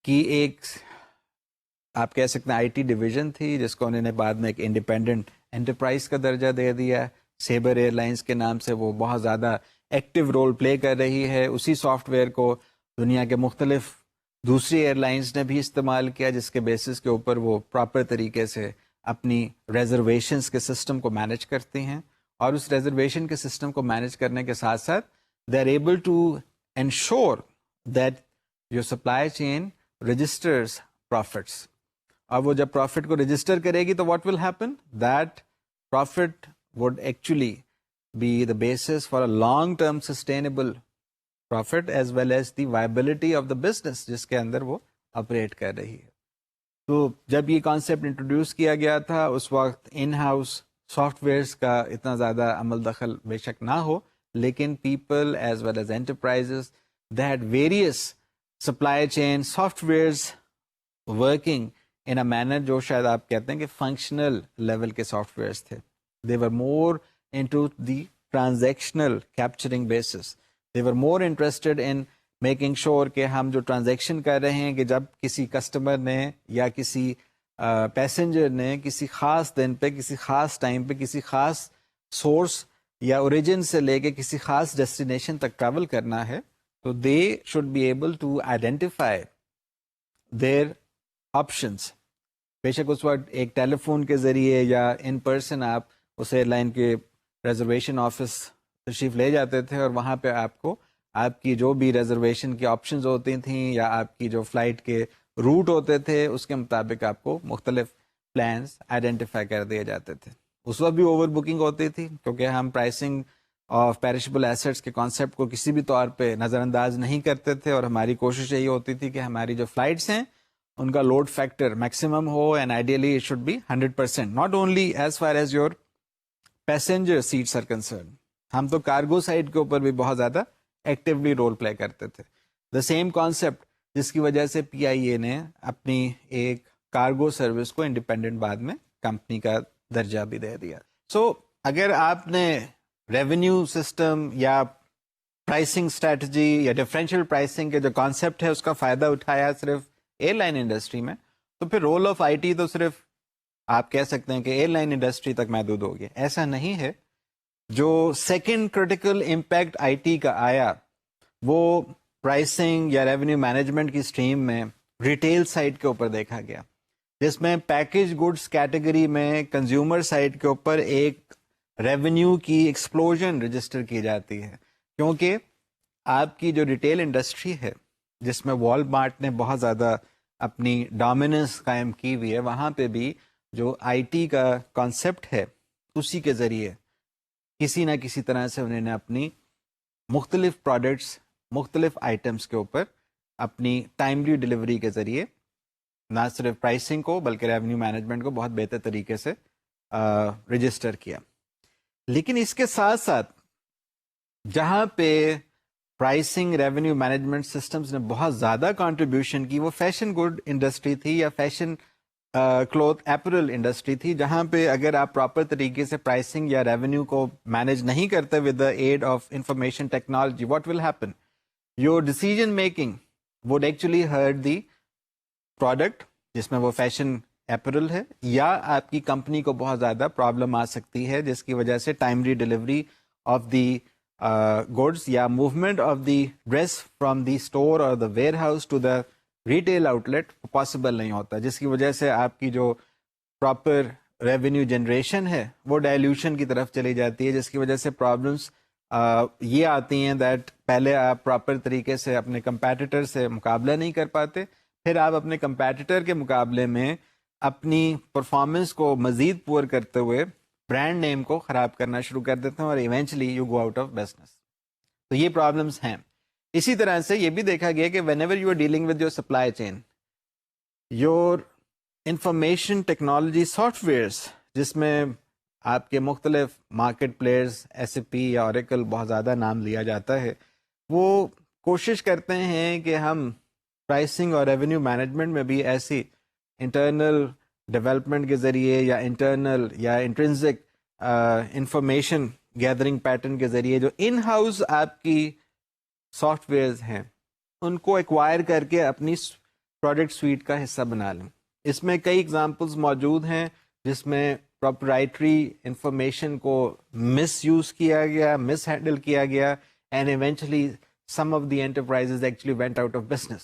[SPEAKER 1] کی ایک آپ کہہ سکتے ہیں آئی ٹی ڈویژن تھی جس کو انہوں نے بعد میں ایک انڈیپینڈنٹ انٹرپرائز کا درجہ دے دیا. سیبر ایئر لائنس کے نام سے وہ بہت زیادہ ایکٹیو رول پلے کر رہی ہے. اسی سافٹ ویئر کو دنیا کے مختلف دوسری ایئر لائنس نے بھی استعمال کیا جس کے بیسس کے اوپر وہ پراپر طریقے سے اپنی ریزرویشنس کے سسٹم کو مینیج کرتی ہیں, اور اس ریزرویشن کے سسٹم کو مینیج کرنے کے ساتھ ساتھ they are able to ensure that your supply chain registers profits. اور وہ جب پروفٹ کو رجسٹر کرے گی تو what will happen, that profit would actually be the basis for a long-term sustainable profit as well as the viability of the business جس کے اندر وہ آپریٹ کر رہی ہے. تو جب یہ کانسیپٹ انٹروڈیوس کیا گیا تھا اس وقت ان ہاؤس سافٹ ویئرس کا اتنا زیادہ عمل دخل بے شک نہ ہو, لیکن people as well as enterprises they had various supply chain softwares working in a manner جو شاید آپ کہتے ہیں کہ فنکشنل لیول کے سافٹ ویئرس تھے. They were more into the transactional capturing basis. They were more interested in making sure کہ ہم جو ٹرانزیکشن کر رہے ہیں کہ جب کسی کسٹمر نے یا کسی پیسنجر نے کسی خاص دن پہ کسی خاص ٹائم پہ کسی خاص سورس یا اوریجن سے لے کے کسی خاص ڈیسٹینیشن تک ٹریول کرنا ہے تو they should be able to identify their options. بے شک اس وقت ایک ٹیلی فون کے ذریعے یا ان پرسن آپ اس ایئر لائن کے ریزرویشن آفس تشریف لے جاتے تھے اور وہاں پہ آپ کو آپ کی جو بھی ریزرویشن کی آپشنز ہوتی تھیں یا آپ کی جو فلائٹ کے روٹ ہوتے تھے اس کے مطابق آپ کو مختلف پلانز آئیڈینٹیفائی کر دیے جاتے تھے. اس وقت بھی اوور بکنگ ہوتی تھی کیونکہ ہم پرائسنگ آف پیرشبل ایسٹس کے کانسیپٹ کو کسی بھی طور پہ نظر انداز نہیں کرتے تھے, اور ہماری کوشش یہی ہوتی تھی کہ ہماری جو فلائٹس ہیں ان کا لوڈ فیکٹر میکسیمم ہو and ideally it should be 100%, not only as far as your passenger seats are concern. ہم تو کارگو سائڈ کے اوپر بھی بہت زیادہ ایکٹیولی رول پلے کرتے تھے. دا سیم کانسیپٹ جس کی وجہ سے پی آئی اے نے اپنی ایک کارگو سروس کو انڈیپینڈنٹ بعد میں کمپنی کا درجہ بھی دے دیا. سو اگر آپ نے ریونیو سسٹم یا پرائسنگ اسٹریٹجی یا ڈفرینشیل پرائسنگ کے جو کانسیپٹ ہے اس کا فائدہ اٹھایا صرف ایئر لائن انڈسٹری میں, تو پھر رول آف آئی ٹی تو صرف آپ کہہ سکتے ہیں کہ ایئر لائن انڈسٹری تک محدود ہو گیا. ایسا نہیں ہے. جو second critical impact I T کا آیا وہ پرائسنگ یا ریونیو مینجمنٹ کی اسٹریم میں ریٹیل سائٹ کے اوپر دیکھا گیا, جس میں پیکج گڈس کیٹیگری میں کنزیومر سائٹ کے اوپر ایک ریونیو کی ایکسپلوژن رجسٹر کی جاتی ہے, کیونکہ آپ کی جو ریٹیل انڈسٹری ہے جس میں وال مارٹ نے بہت زیادہ اپنی ڈومیننس قائم کی ہوئی ہے, وہاں پہ بھی جو آئی ٹی کا کانسیپٹ ہے اسی کے ذریعے کسی نہ کسی طرح سے انہوں نے اپنی مختلف پروڈکٹس مختلف آئٹمس کے اوپر اپنی ٹائملی ڈلیوری کے ذریعے نہ صرف پرائسنگ کو بلکہ ریونیو مینجمنٹ کو بہت بہتر طریقے سے رجسٹر کیا. لیکن اس کے ساتھ ساتھ جہاں پہ پرائسنگ ریونیو مینجمنٹ سسٹمز نے بہت زیادہ کنٹریبیوشن کی وہ فیشن گڈ انڈسٹری تھی یا فیشن کلوتھ ایپرل انڈسٹری تھی, جہاں پہ اگر آپ پراپر طریقے سے پرائسنگ یا ریونیو کو مینیج نہیں کرتے with the aid of information technology, what will happen, your decision making would actually hurt the product جس میں وہ فیشن ایپرل ہے, یا آپ کی کمپنی کو بہت زیادہ پرابلم آ سکتی ہے جس کی وجہ سے timely delivery of the goods یا movement of the dress from the store or the warehouse to the retail outlet possible نہیں ہوتا, جس کی وجہ سے آپ کی جو پراپر ریونیو جنریشن ہے وہ ڈائلیوشن کی طرف چلی جاتی ہے, جس کی وجہ سے پرابلمس یہ آتی ہیں دیٹ پہلے آپ پراپر طریقے سے اپنے کمپیٹیٹر سے مقابلہ نہیں کر پاتے, پھر آپ اپنے کمپیٹیٹر کے مقابلے میں اپنی پرفارمنس کو مزید پور کرتے ہوئے برانڈ نیم کو خراب کرنا شروع کر دیتے ہیں اور eventually you go out of business. تو یہ پرابلمس ہیں. اسی طرح سے یہ بھی دیکھا گیا کہ whenever you are dealing with your supply chain, your information technology softwares, جس میں آپ کے مختلف market players S A P یا اوریکل بہت زیادہ نام لیا جاتا ہے, وہ کوشش کرتے ہیں کہ ہم پرائسنگ اور ریونیو مینجمنٹ میں بھی ایسی انٹرنل ڈیولپمنٹ کے ذریعے یا انٹرنل یا انٹرنزک انفارمیشن گیدرنگ پیٹرن کے ذریعے جو ان ہاؤس آپ کی سافٹ ویئرز ہیں ان کو ایکوائر کر کے اپنی پروڈکٹ سویٹ کا حصہ بنا لیں. اس میں کئی ایگزامپلس موجود ہیں جس میں پروپرائٹری انفارمیشن کو مس یوز کیا گیا, مس ہینڈل کیا گیا, and eventually some of the enterprises actually went out of business.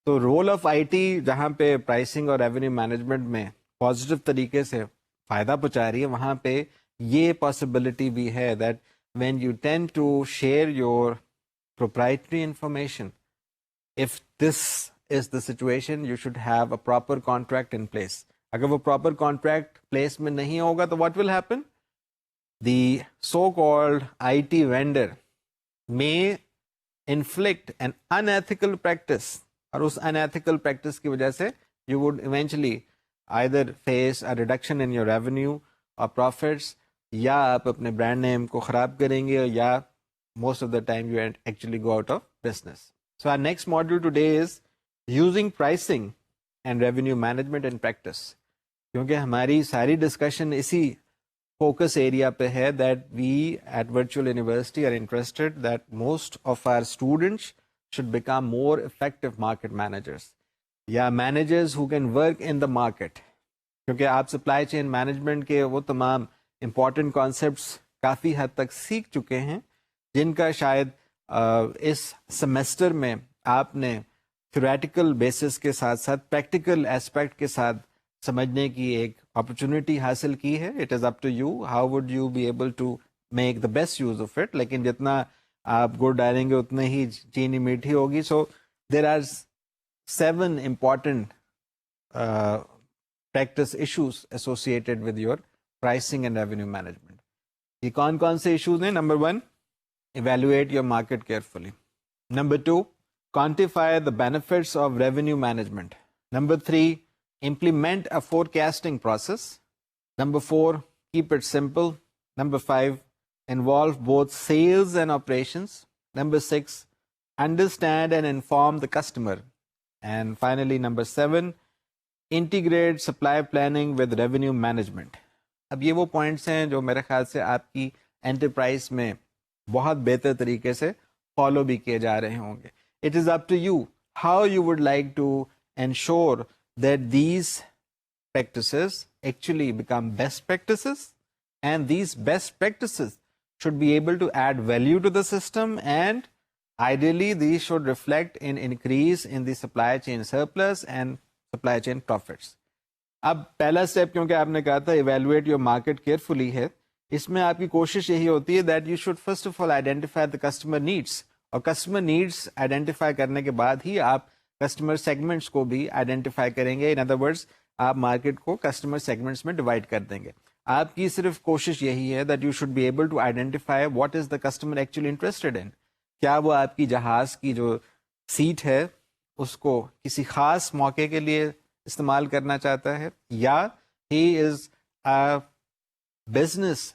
[SPEAKER 1] تو رول آف آئی ٹی جہاں پہ پرائسنگ اور ریونیو مینجمنٹ میں پازیٹیو طریقے سے فائدہ پہنچا رہی ہے, وہاں پہ یہ پاسبلٹی بھی ہے that when you tend to share your proprietary information, if this is the situation, you should have a proper contract in place. اگر وہ proper contract place میں نہیں ہوگا تو what will happen? The so-called IT vendor may inflict an unethical practice, اور اس unethical practice کی وجہ سے you would eventually either face a reduction in your revenue or profits, یا آپ اپنے برانڈ نیم کو خراب کریں گے, یا most of the time you actually go out of business. So our next module today is using pricing and revenue management in practice. کیونکہ ہماری ساری ڈسکشن اسی فوکس ایریا پہ ہے that we at Virtual University are interested that most of our students should become more effective market managers, یا managers who can work in the market. کیونکہ آپ supply chain management کے وہ تمام important concepts کافی حد تک سیکھ چکے ہیں جن کا شاید اس سیمسٹر میں آپ نے تھیوریٹیکل بیسس کے ساتھ ساتھ پریکٹیکل اسپیکٹ کے ساتھ سمجھنے کی ایک اپرچونٹی حاصل کی ہے. It is up to you how would you be able to make the best use of it. لیکن جتنا آپ گڑ ڈالیں گے اتنے ہی چینی میٹھی ہوگی. So there are 7 important practice issues associated with your pricing and revenue management. یہ کون کون سے ایشوز ہیں؟ Number 1, evaluate your market carefully. Number 2, quantify the benefits of revenue management. Number 3, implement a forecasting process. Number 4, keep it simple. Number 5, involve both sales and operations. Number 6, understand and inform the customer. And finally, number 7, integrate supply planning with revenue management. اب یہ وہ points ہیں جو میرے خیال سے آپ کی انٹرپرائز میں بہت بہتر طریقے سے فالو بھی کیے جا رہے ہوں گے. It is up to you how you would like to ensure that these practices actually become best practices, and these best practices should be able to add value to the system, and ideally these should reflect in increase in the supply chain surplus and supply chain profits. اب پہلا step کیونکہ آپ نے کہا تھا evaluate your market carefully ہے, اس میں آپ کی کوشش یہی ہوتی ہے that you should first of all identify the customer needs, اور کسٹمر نیڈس آئیڈینٹیفائی کرنے کے بعد ہی آپ کسٹمر سیگمنٹس کو بھی آئیڈینٹیفائی کریں گے. ان ادر ورڈس آپ مارکیٹ کو کسٹمر سیگمنٹس میں ڈیوائڈ کر دیں گے. آپ کی صرف کوشش یہی ہے that you should be able to identify what is the customer actually interested in. کیا وہ آپ کی جہاز کی جو سیٹ ہے اس کو کسی خاص موقع کے لیے استعمال کرنا چاہتا ہے, یا ہی از اے بزنس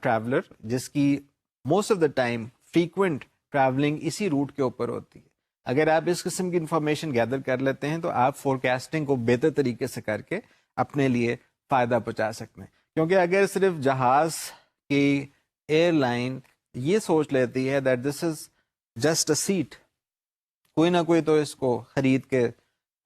[SPEAKER 1] ٹریولر جس کی most of the time frequent travelling اسی روٹ کے اوپر ہوتی ہے. اگر آپ اس قسم کی انفارمیشن گیدر کر لیتے ہیں تو آپ فورکاسٹنگ کو بہتر طریقے سے کر کے اپنے لیے فائدہ پہنچا سکتے ہیں. کیونکہ اگر صرف جہاز کی ایئر لائن یہ سوچ لیتی ہے that this is just a set, کوئی نہ کوئی تو اس کو خرید کے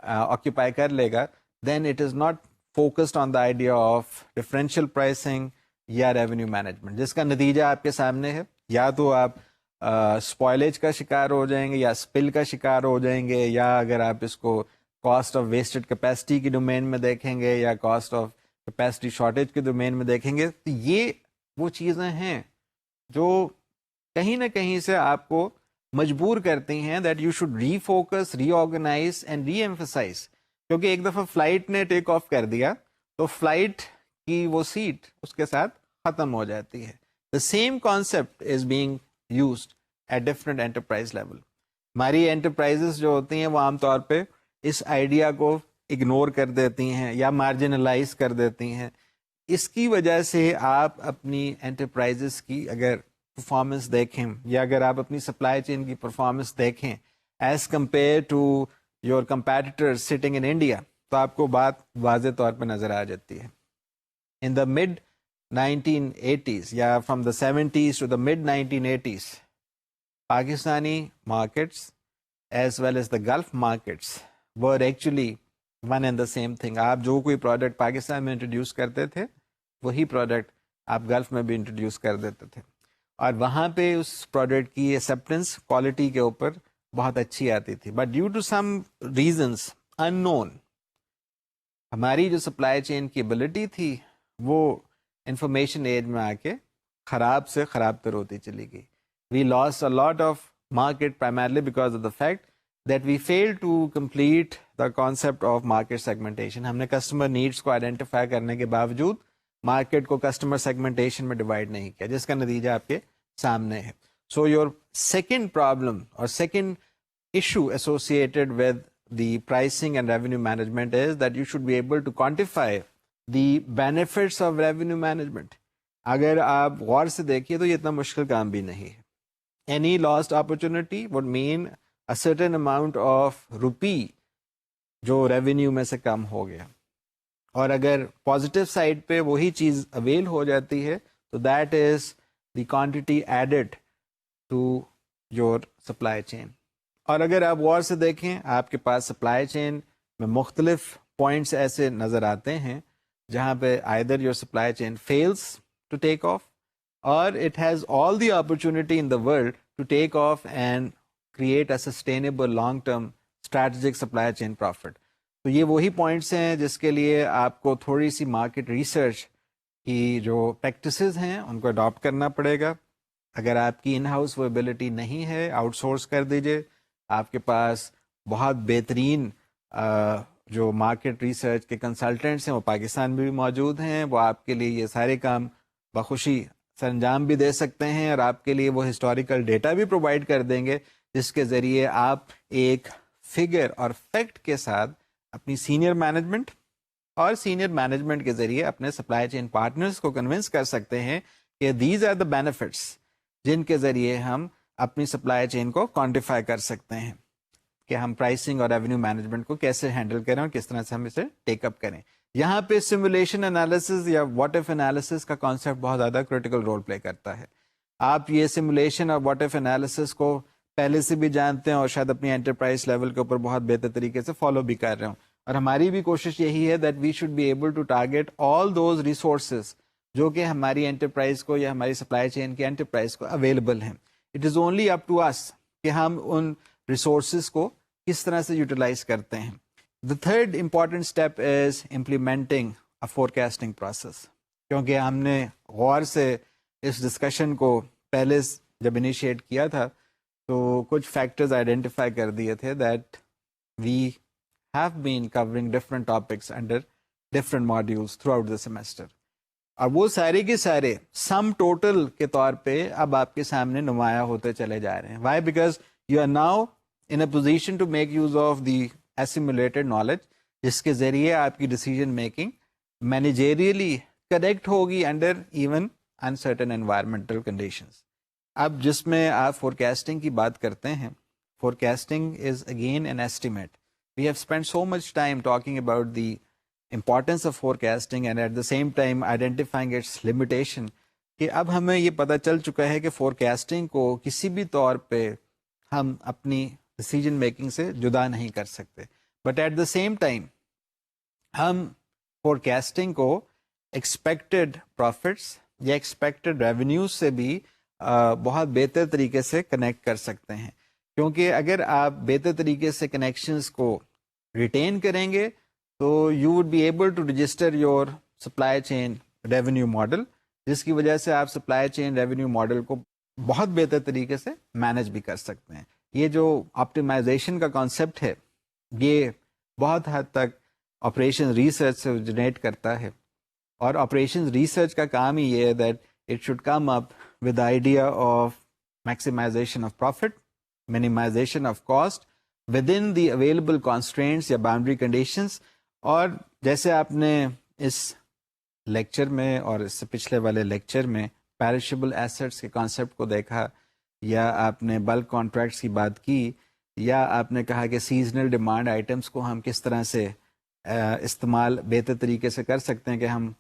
[SPEAKER 1] آکیپائی کر لے گا, then it is not focused on the idea of differential pricing یا ریونیو مینجمنٹ, جس کا نتیجہ آپ کے سامنے ہے. یا تو آپ اسپوائلیج کا شکار ہو جائیں گے, یا اسپل کا شکار ہو جائیں گے, یا اگر آپ اس کو کاسٹ آف ویسٹڈ کیپیسٹی کی ڈومین میں دیکھیں گے, یا کاسٹ آف کیپیسٹی شارٹیج کے ڈومین میں دیکھیں گے تو یہ وہ چیزیں ہیں جو کہیں نہ کہیں سے آپ کو مجبور کرتی ہیں that you should refocus, reorganise and reemphasise. کیونکہ ایک دفعہ فلائٹ نے ٹیک آف کر دیا تو فلائٹ کی وہ سیٹ اس کے ساتھ ختم ہو جاتی ہے. The same concept is being used at different enterprise level. ہماری انٹرپرائزز جو ہوتی ہیں وہ عام طور پہ اس آئیڈیا کو اگنور کر دیتی ہیں یا مارجنلائز کر دیتی ہیں. اس کی وجہ سے آپ اپنی انٹرپرائزز کی اگر پرفارمنس دیکھیں یا اگر آپ اپنی سپلائی چین کی پرفارمنس دیکھیں as compare to your competitor sitting in India, تو آپ کو بات واضح طور پہ نظر آ جاتی ہے. ان دا مڈ 1980s یا from the 70s to the mid 1980s, Pakistani markets as well as the gulf markets were actually one and the same thing. آپ جو کوئی پروڈکٹ پاکستان میں انٹروڈیوس کرتے تھے وہی پروڈکٹ آپ گلف میں بھی انٹروڈیوس کر دیتے تھے, اور وہاں پہ اس پروڈکٹ کی ایکسیپٹنس کوالٹی کے اوپر بہت اچھی آتی تھی. But due to some reasons unknown, ہماری جو سپلائی چین کی ایبلٹی تھی وہ انفارمیشن ایج میں آ کے خراب سے خراب تر ہوتی چلی گئی. We lost a lot of market primarily because of the fact that we fail to complete the concept of market segmentation. ہم نے کسٹمر نیڈس کو آئیڈینٹیفائی کرنے کے باوجود مارکیٹ کو کسٹمر سیگمنٹیشن میں ڈیوائڈ نہیں کیا, جس کا نتیجہ آپ کے سامنے ہے. سو یور سیکنڈ پرابلم اور second issue associated with the pricing and revenue management is that you should be able to quantify the benefits of revenue management. اگر آپ غور سے دیکھیے تو یہ اتنا مشکل کام بھی نہیں ہے. Any lost opportunity would mean a certain amount of rupee جو ریونیو میں سے کم ہو گیا, اور اگر پازیٹیو سائڈ پہ وہی چیز اویل ہو جاتی ہے تو that is the quantity added to your supply chain. اور اگر آپ غور سے دیکھیں آپ کے پاس سپلائی چین میں مختلف پوائنٹس ایسے نظر آتے ہیں جہاں پہ either your supply chain fails to take off or it has all the opportunity in the world to take off and create a sustainable long-term strategic supply chain profit. تو یہ وہی پوائنٹس ہیں جس کے لیے آپ کو تھوڑی سی مارکیٹ ریسرچ کی جو پریکٹسز ہیں ان کو اڈاپٹ کرنا پڑے گا. اگر آپ کی ان ہاؤس وہ ایبلٹی نہیں ہے آؤٹ سورس کر دیجئے. آپ کے پاس بہت بہترین جو مارکیٹ ریسرچ کے کنسلٹنٹس ہیں وہ پاکستان میں بھی موجود ہیں, وہ آپ کے لیے یہ سارے کام بخوشی سر انجام بھی دے سکتے ہیں اور آپ کے لیے وہ ہسٹوریکل ڈیٹا بھی پرووائڈ کر دیں گے جس کے ذریعے آپ ایک فگر اور فیکٹ کے ساتھ اپنی سینئر مینجمنٹ اور سینئر مینجمنٹ کے ذریعے اپنے سپلائی چین پارٹنرز کو کنونس کر سکتے ہیں کہ دیز آر دا بینیفٹس جن کے ذریعے ہم اپنی سپلائی چین کو کوانٹیفائی کر سکتے ہیں کہ ہم پرائسنگ اور ریونیو مینجمنٹ کو کیسے ہینڈل کریں اور کس طرح سے ہم اسے ٹیک اپ کریں. یہاں پہ سیمولیشن انالیسز یا واٹ ایف انالیسز کا کانسیپٹ بہت زیادہ کریٹیکل رول پلے کرتا ہے. آپ یہ سیمولیشن اور واٹ ایف انالیسز کو پہلے سے بھی جانتے ہیں اور شاید اپنی انٹرپرائز لیول کے اوپر بہت بہتر طریقے سے فالو بھی کر رہے ہوں, اور ہماری بھی کوشش یہی ہے that we should be able to target all those resources جو کہ ہماری انٹرپرائز کو یا ہماری سپلائی چین کی انٹرپرائز کو اویلیبل ہیں. It is only up to us کہ ہم ان ریسورسز کو کس طرح سے یوٹیلائز کرتے ہیں. The third important step is implementing a forecasting process. کیونکہ ہم نے غور سے اس ڈسکشن کو پہلے جب انیشیٹ کیا تھا تو کچھ فیکٹرز آئیڈینٹیفائی کر دیے تھے that we have been covering different topics under different modules throughout the semester. اور وہ سارے کے سارے سم ٹوٹل کے طور پہ اب آپ کے سامنے نمایاں ہوتے چلے جا رہے ہیں. Why? Because you are now in a position to make use of the assimilated knowledge جس کے ذریعے آپ کی ڈیسیجن میکنگ مینیجریلی کریکٹ ہوگی under even uncertain environmental conditions. اب جس میں آپ فورکاسٹنگ کی بات کرتے ہیں, forecasting is again an estimate. We have spend so much time talking about the importance of forecasting and at the same time identifying its limitation, کہ اب ہمیں یہ پتہ چل چکا ہے کہ فورکاسٹنگ کو کسی بھی طور پہ ہم اپنی ڈیسیجن میکنگ سے جدا نہیں کر سکتے. But at the same time ہم فورکاسٹنگ کو ایکسپیکٹڈ پروفٹس یا ایکسپیکٹڈ ریونیوز سے بھی بہت بہتر طریقے سے کنیکٹ کر سکتے ہیں. کیونکہ اگر آپ بہتر طریقے سے کنیکشنز کو ریٹین کریں گے تو you would be able to register your supply chain revenue model, جس کی وجہ سے آپ سپلائی چین ریونیو ماڈل کو بہت بہتر طریقے سے مینج بھی کر سکتے ہیں. یہ جو آپٹیمائزیشن کا کانسیپٹ ہے یہ بہت حد تک آپریشن ریسرچ سے جنریٹ کرتا ہے، اور آپریشن ریسرچ کا کام ہی یہ ہے that it should come up with idea of maximisation of profit, minimization of cost within the available constraints یا boundary conditions. اور جیسے آپ نے اس لیکچر میں اور اس سے پچھلے والے لیکچر میں پیرشیبل ایسٹس کے کانسیپٹ کو دیکھا، یا آپ نے بلک کانٹریکٹس کی بات کی، یا آپ نے کہا کہ سیزنل ڈیمانڈ آئٹمس کو ہم کس طرح سے استعمال بہتر طریقے سے کر سکتے ہیں کہ ہم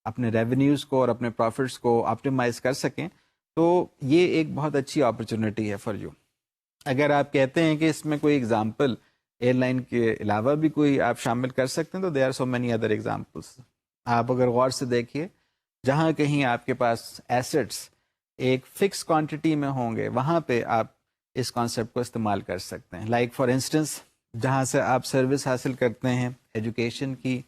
[SPEAKER 1] اپنے ریونیوز کو اور اپنے پروفٹس کو آپٹیمائز کر سکیں، تو یہ ایک بہت اچھی اپرچونٹی ہے فار یو. اگر آپ کہتے ہیں کہ اس میں کوئی ایگزامپل ایئر لائن کے علاوہ بھی کوئی آپ شامل کر سکتے ہیں تو they are so many other examples. آپ اگر غور سے دیکھیے، جہاں کہیں آپ کے پاس ایسٹس ایک فکس کوانٹٹی میں ہوں گے وہاں پہ آپ اس کانسیپٹ کو استعمال کر سکتے ہیں. لائک فار انسٹنس جہاں سے آپ سروس حاصل کرتے ہیں ایجوکیشن کی،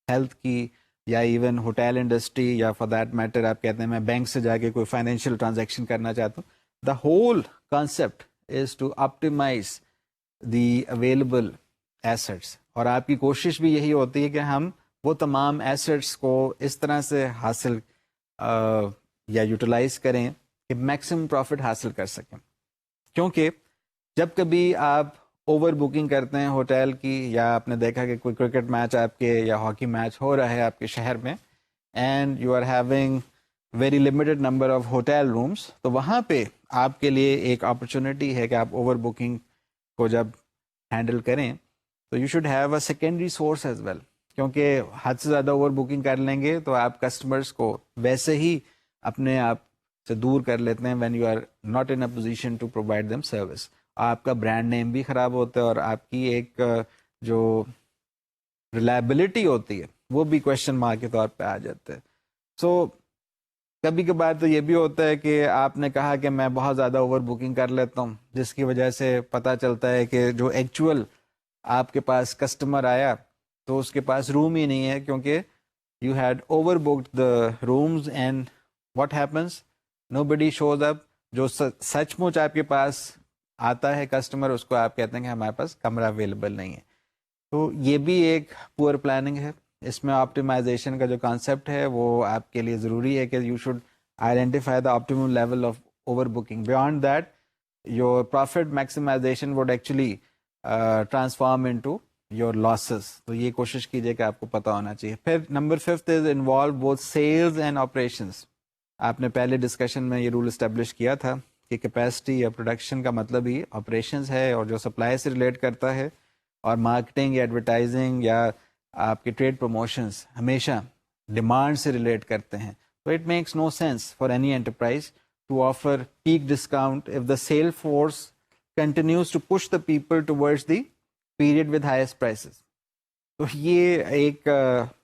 [SPEAKER 1] ہیلتھ کی، یا ایون ہوٹل انڈسٹری، یا فار دیٹ میٹر آپ کہتے ہیں میں بینک سے جا کے کوئی فائنینشیل ٹرانزیکشن کرنا چاہتا ہوں. The whole concept is to optimize the available assets. اور آپ کی کوشش بھی یہی ہوتی ہے کہ ہم وہ تمام ایسٹس کو اس طرح سے حاصل یا یوٹیلائز کریں کہ میکسیمم پروفٹ حاصل کر سکیں. کیونکہ جب کبھی آپ اوور بکنگ کرتے ہیں ہوٹل کی، یا آپ نے دیکھا کہ کوئی کرکٹ میچ آپ کے یا ہاکی میچ ہو رہا ہے آپ کے شہر میں، and you are having very limited number of hotel rooms, تو وہاں پہ آپ کے لیے ایک اپرچونٹی ہے کہ آپ اوور بکنگ کو جب ہینڈل کریں تو you should have a secondary source as well. کیونکہ حد سے زیادہ اوور بکنگ کر لیں گے تو آپ کسٹمرس کو ویسے ہی اپنے آپ سے دور کر لیتے ہیں when you are not in a position to provide them service. آپ کا برانڈ نیم بھی خراب ہوتا ہے، اور آپ کی ایک جو ریلائبلٹی ہوتی ہے وہ بھی کوشچن مارک کے طور پہ آ جاتے ہیں. سو کبھی کبھار تو یہ بھی ہوتا ہے کہ آپ نے کہا کہ میں بہت زیادہ اوور بکنگ کر لیتا ہوں، جس کی وجہ سے پتہ چلتا ہے کہ جو ایکچوئل آپ کے پاس کسٹمر آیا تو اس کے پاس روم ہی نہیں ہے، کیونکہ you had over booked the rooms. And what happens, nobody shows up. جو سچ مچ آپ کے پاس آتا ہے کسٹمر، اس کو آپ کہتے ہیں کہ ہمارے پاس کمرہ اویلیبل نہیں ہے. تو یہ بھی ایک پور پلاننگ ہے. اس میں آپٹیمائزیشن کا جو کانسیپٹ ہے وہ آپ کے لیے ضروری ہے کہ you should identify the optimum level of over booking. Beyond that your profit maximization would actually transform into your losses. تو یہ کوشش کیجیے کہ آپ کو پتہ ہونا چاہیے. پھر number 5 is involve both sales and operations. آپ نے پہلے ڈسکشن میں یہ رول اسٹیبلش کیا تھا کہ کیپیسٹی یا پروڈکشن کا مطلب ہی آپریشنز ہے، اور جو سپلائی سے ریلیٹ کرتا ہے، اور مارکیٹنگ یا ایڈورٹائزنگ یا آپ کے ٹریڈ پروموشنز ہمیشہ ڈیمانڈ سے ریلیٹ کرتے ہیں. تو it makes no sense for any enterprise to offer peak discount if the sale force continues to push the people towards the period with highest prices. تو یہ ایک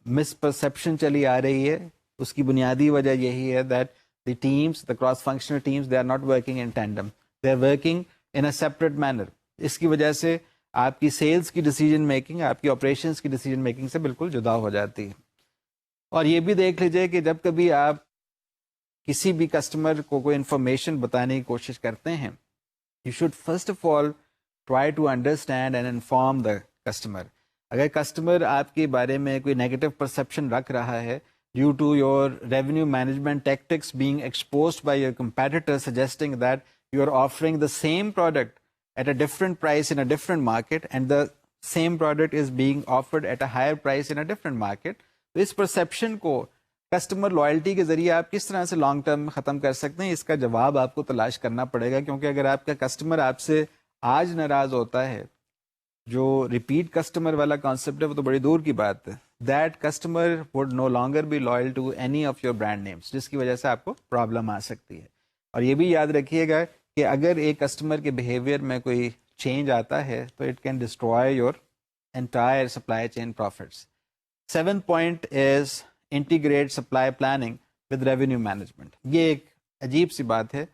[SPEAKER 1] مس پرسیپشن چلی آ رہی ہے. اس کی بنیادی وجہ یہی ہے that the teams, the cross functional teams, they are not working in tandem, they are working in a separate manner. اس کی وجہ سے آپ کی سیلز کی ڈیسیجن میکنگ آپ کی آپریشنس کی ڈیسیجن میکنگ سے بالکل جدا ہو جاتی ہے. اور یہ بھی دیکھ لیجئے کہ جب کبھی آپ کسی بھی کسٹمر کو کوئی انفارمیشن بتانے کی کوشش کرتے ہیں، you should first of all try to understand and inform the customer. اگر کسٹمر آپ کے بارے میں کوئی نیگیٹو پرسپشن رکھ رہا ہے due to your revenue management tactics being exposed by your competitor suggesting that you are offering the same product at a different price in a different market, and the same product is being offered at a higher price in a different market. تو اس perception کو customer loyalty کے ذریعے آپ کس طرح سے long term ختم کر سکتے ہیں، اس کا جواب آپ کو تلاش کرنا پڑے گا. کیونکہ اگر آپ کا کسٹمر آپ سے آج ناراض ہوتا ہے، جو ریپیٹ کسٹمر والا کانسیپٹ ہے وہ تو بڑی دور کی بات ہے. That customer would no longer be loyal to any of your brand names, جس کی وجہ سے آپ کو پرابلم آ سکتی ہے. اور یہ بھی یاد رکھیے گا کہ اگر ایک کسٹمر کے بیہیویئر میں کوئی چینج آتا ہے تو it can destroy your entire supply chain profits. 7th point is integrate supply planning with revenue management. یہ ایک عجیب سی بات ہے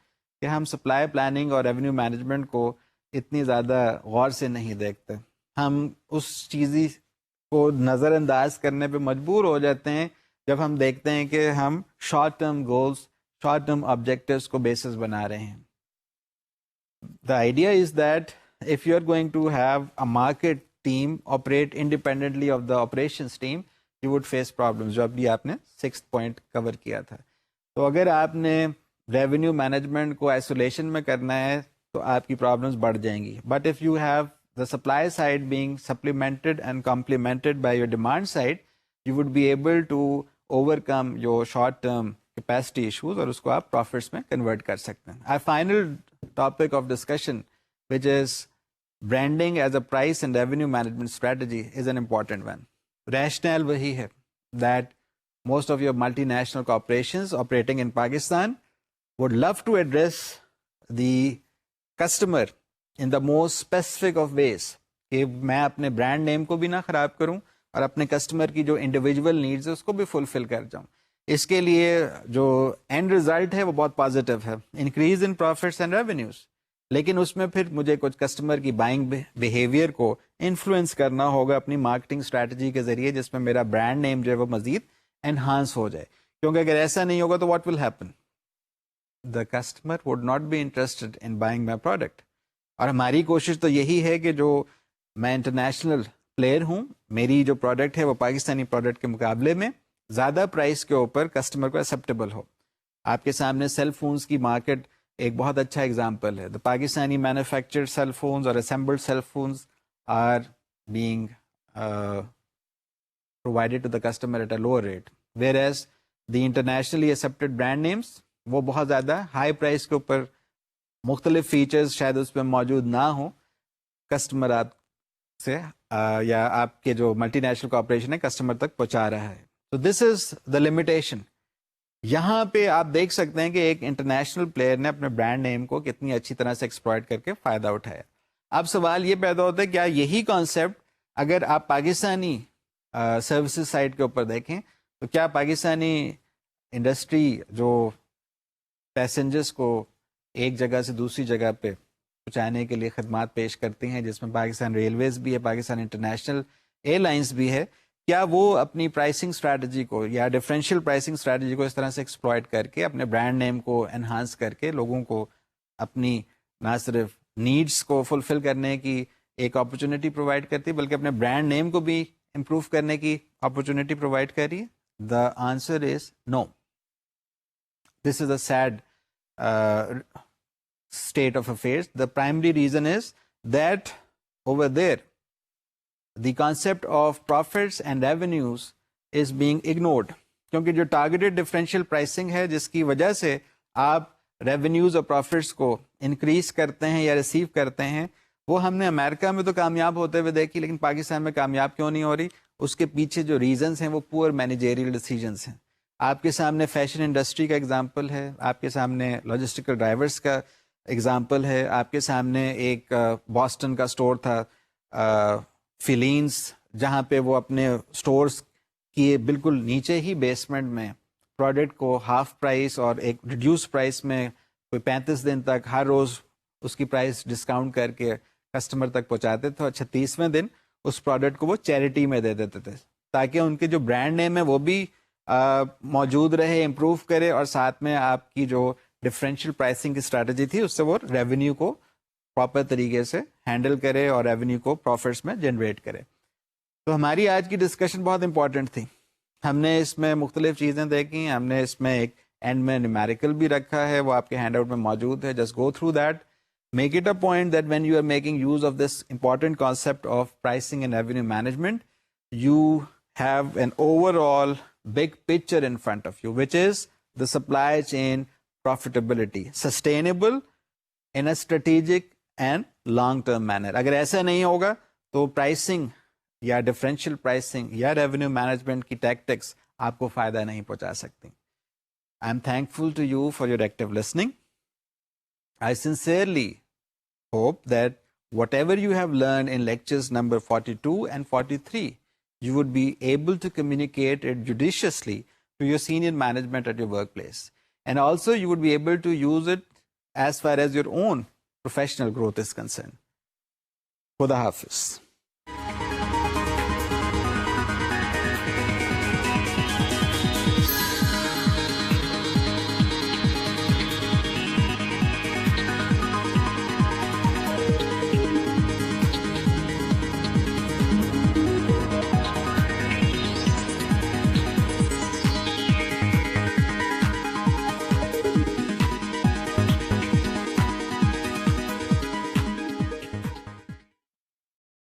[SPEAKER 1] کہ ہم سپلائی پلاننگ اور ریونیو مینجمنٹ کو اتنی زیادہ غور سے نہیں دیکھتے. ہم اس چیزی کو نظر انداز کرنے پہ مجبور ہو جاتے ہیں جب ہم دیکھتے ہیں کہ ہم short term goals, short term objectives کو بیسس بنا رہے ہیں. The idea is that if you are going to have a market team operate independently of the operations team, you would face problems, جو ابھی آپ نے 6th point cover کیا تھا. تو اگر آپ نے ریونیو مینجمنٹ کو آئسولیشن میں کرنا ہے تو آپ کی پرابلمس بڑھ جائیں گی. But if you have the supply side being supplemented and complemented by your demand side, you would be able to overcome your short term capacity issues, اور اس کو آپ پروفٹس میں کنورٹ کر سکتے ہیں. آئی final topic of discussion, which is branding as a price and revenue management strategy, is an important one. Rationale wahi hai that most of your multinational corporations operating in Pakistan would love to address the customer in the most specific of ways, کہ میں اپنے brand name کو بھی نہ خراب کروں اور اپنے کسٹمر کی جو انڈیویجول نیڈز ہے اس کو بھی فلفل کر جاؤں. اس کے لیے جو اینڈ ریزلٹ ہے وہ بہت پازیٹیو ہے, increase in profits and revenues. لیکن اس میں پھر مجھے کچھ کسٹمر کی بائنگ بیہیویئر کو انفلوئنس کرنا ہوگا اپنی مارکیٹنگ اسٹریٹجی کے ذریعے, جس میں میرا برانڈ نیم جو ہے وہ مزید انہانس ہو جائے. کیونکہ اگر ایسا نہیں ہوگا تو what will happen, the customer would not be interested in buying my product. اور ہماری کوشش تو یہی ہے کہ جو میں انٹرنیشنل پلیئر ہوں, میری جو پروڈکٹ ہے وہ پاکستانی پروڈکٹ کے مقابلے میں زیادہ پرائس کے اوپر کسٹمر کو ایکسیپٹیبل ہو. آپ کے سامنے سیل فونز کی مارکیٹ ایک بہت اچھا ایگزامپل ہے. The Pakistani manufactured cell phones اور assembled cell phones are being provided to the customer at a lower rate, whereas the internationally accepted brand names وہ بہت زیادہ ہائی پرائس کے اوپر مختلف فیچرز شاید اس پہ موجود نہ ہوں, کسٹمر آپ سے یا آپ کے جو ملٹی نیشنل کارپوریشن ہے کسٹمر تک پہنچا رہا ہے. So this is the limitation. یہاں پہ آپ دیکھ سکتے ہیں کہ ایک انٹرنیشنل پلیئر نے اپنے برانڈ نیم کو کتنی اچھی طرح سے ایکسپلائٹ کر کے فائدہ اٹھایا. اب سوال یہ پیدا ہوتا ہے کیا یہی کانسیپٹ اگر آپ پاکستانی سروسز سائٹ کے اوپر دیکھیں تو کیا پاکستانی انڈسٹری جو پیسنجرز کو ایک جگہ سے دوسری جگہ پہ پہنچانے کے لیے خدمات پیش کرتی ہیں, جس میں پاکستان ریلویز بھی ہے, پاکستان انٹرنیشنل ایئر لائنس بھی ہے, کیا وہ اپنی پرائسنگ اسٹریٹجی کو یا ڈفرینشیل پرائسنگ اسٹریٹجی کو اس طرح سے ایکسپلائٹ کر کے اپنے برانڈ نیم کو انہانس کر کے لوگوں کو اپنی نہ صرف نیڈس کو فلفل کرنے کی ایک اپرچونٹی پرووائڈ کرتی بلکہ اپنے برانڈ نیم کو بھی امپروو کرنے کی اپرچونٹی پرووائڈ کر رہی ہے؟ The answer is no. This is a sad state of affairs. The primary reason is that over there the concept of profits and revenues is being ignored. کیونکہ جو targeted differential pricing ہے جس کی وجہ سے آپ revenues اور profits کو increase کرتے ہیں یا receive کرتے ہیں, وہ ہم نے امریکہ میں تو کامیاب ہوتے ہوئے دیکھی, لیکن پاکستان میں کامیاب کیوں نہیں ہو رہی؟ اس کے پیچھے جو ریزنس ہیں وہ پور مینیجریل ڈیسیجنس ہیں. آپ کے سامنے فیشن انڈسٹری کا ایگزامپل ہے, آپ کے سامنے لاجسٹیکل ڈرائیورس کا ایگزامپل ہے, آپ کے سامنے ایک بoston کا اسٹور تھا فیلینس, جہاں پہ وہ اپنے اسٹورس کی بالکل نیچے ہی بیسمنٹ میں پروڈکٹ کو ہاف پرائس اور ایک ریڈیوس پرائس میں کوئی 35 دن تک ہر روز اس کی پرائس ڈسکاؤنٹ کر کے کسٹمر تک پہنچاتے تھے, اور 36ویں دن اس پروڈکٹ کو وہ چیریٹی میں دے دیتے تھے تاکہ ان کے جو برانڈ نیم ہے وہ بھی موجود رہے, امپروو کرے, اور ساتھ میں آپ کی جو ڈفرینشیل پرائسنگ کی اسٹریٹجی تھی اس سے وہ ریونیو کو پراپر طریقے سے ہینڈل کرے اور ریونیو کو پروفٹس میں جنریٹ کرے. تو ہماری آج کی ڈسکشن بہت امپورٹنٹ تھی. ہم نے اس میں مختلف چیزیں دیکھی, ہم نے اس میں ایک اینڈ میں نیومیریکل بھی رکھا ہے, وہ آپ کے ہینڈ آؤٹ میں موجود ہے. Just go through that, make it a point that when you are making use of this important concept of pricing and revenue management, you have an overall big picture in front of you, which is the supply chain profitability, sustainable in a strategic and long term manner. اگر ایسا نہیں ہوگا تو pricing یا differential pricing یا revenue management کی tactics آپ کو فائدہ نہیں پہنچا سکتی. I am thankful to you for your active listening. I sincerely hope that whatever you have learned in lectures number 42 and 43, you would be able to communicate it judiciously to your senior management at your workplace. And also you would be able to use it as far as your own professional growth is concerned. Khuda Hafiz.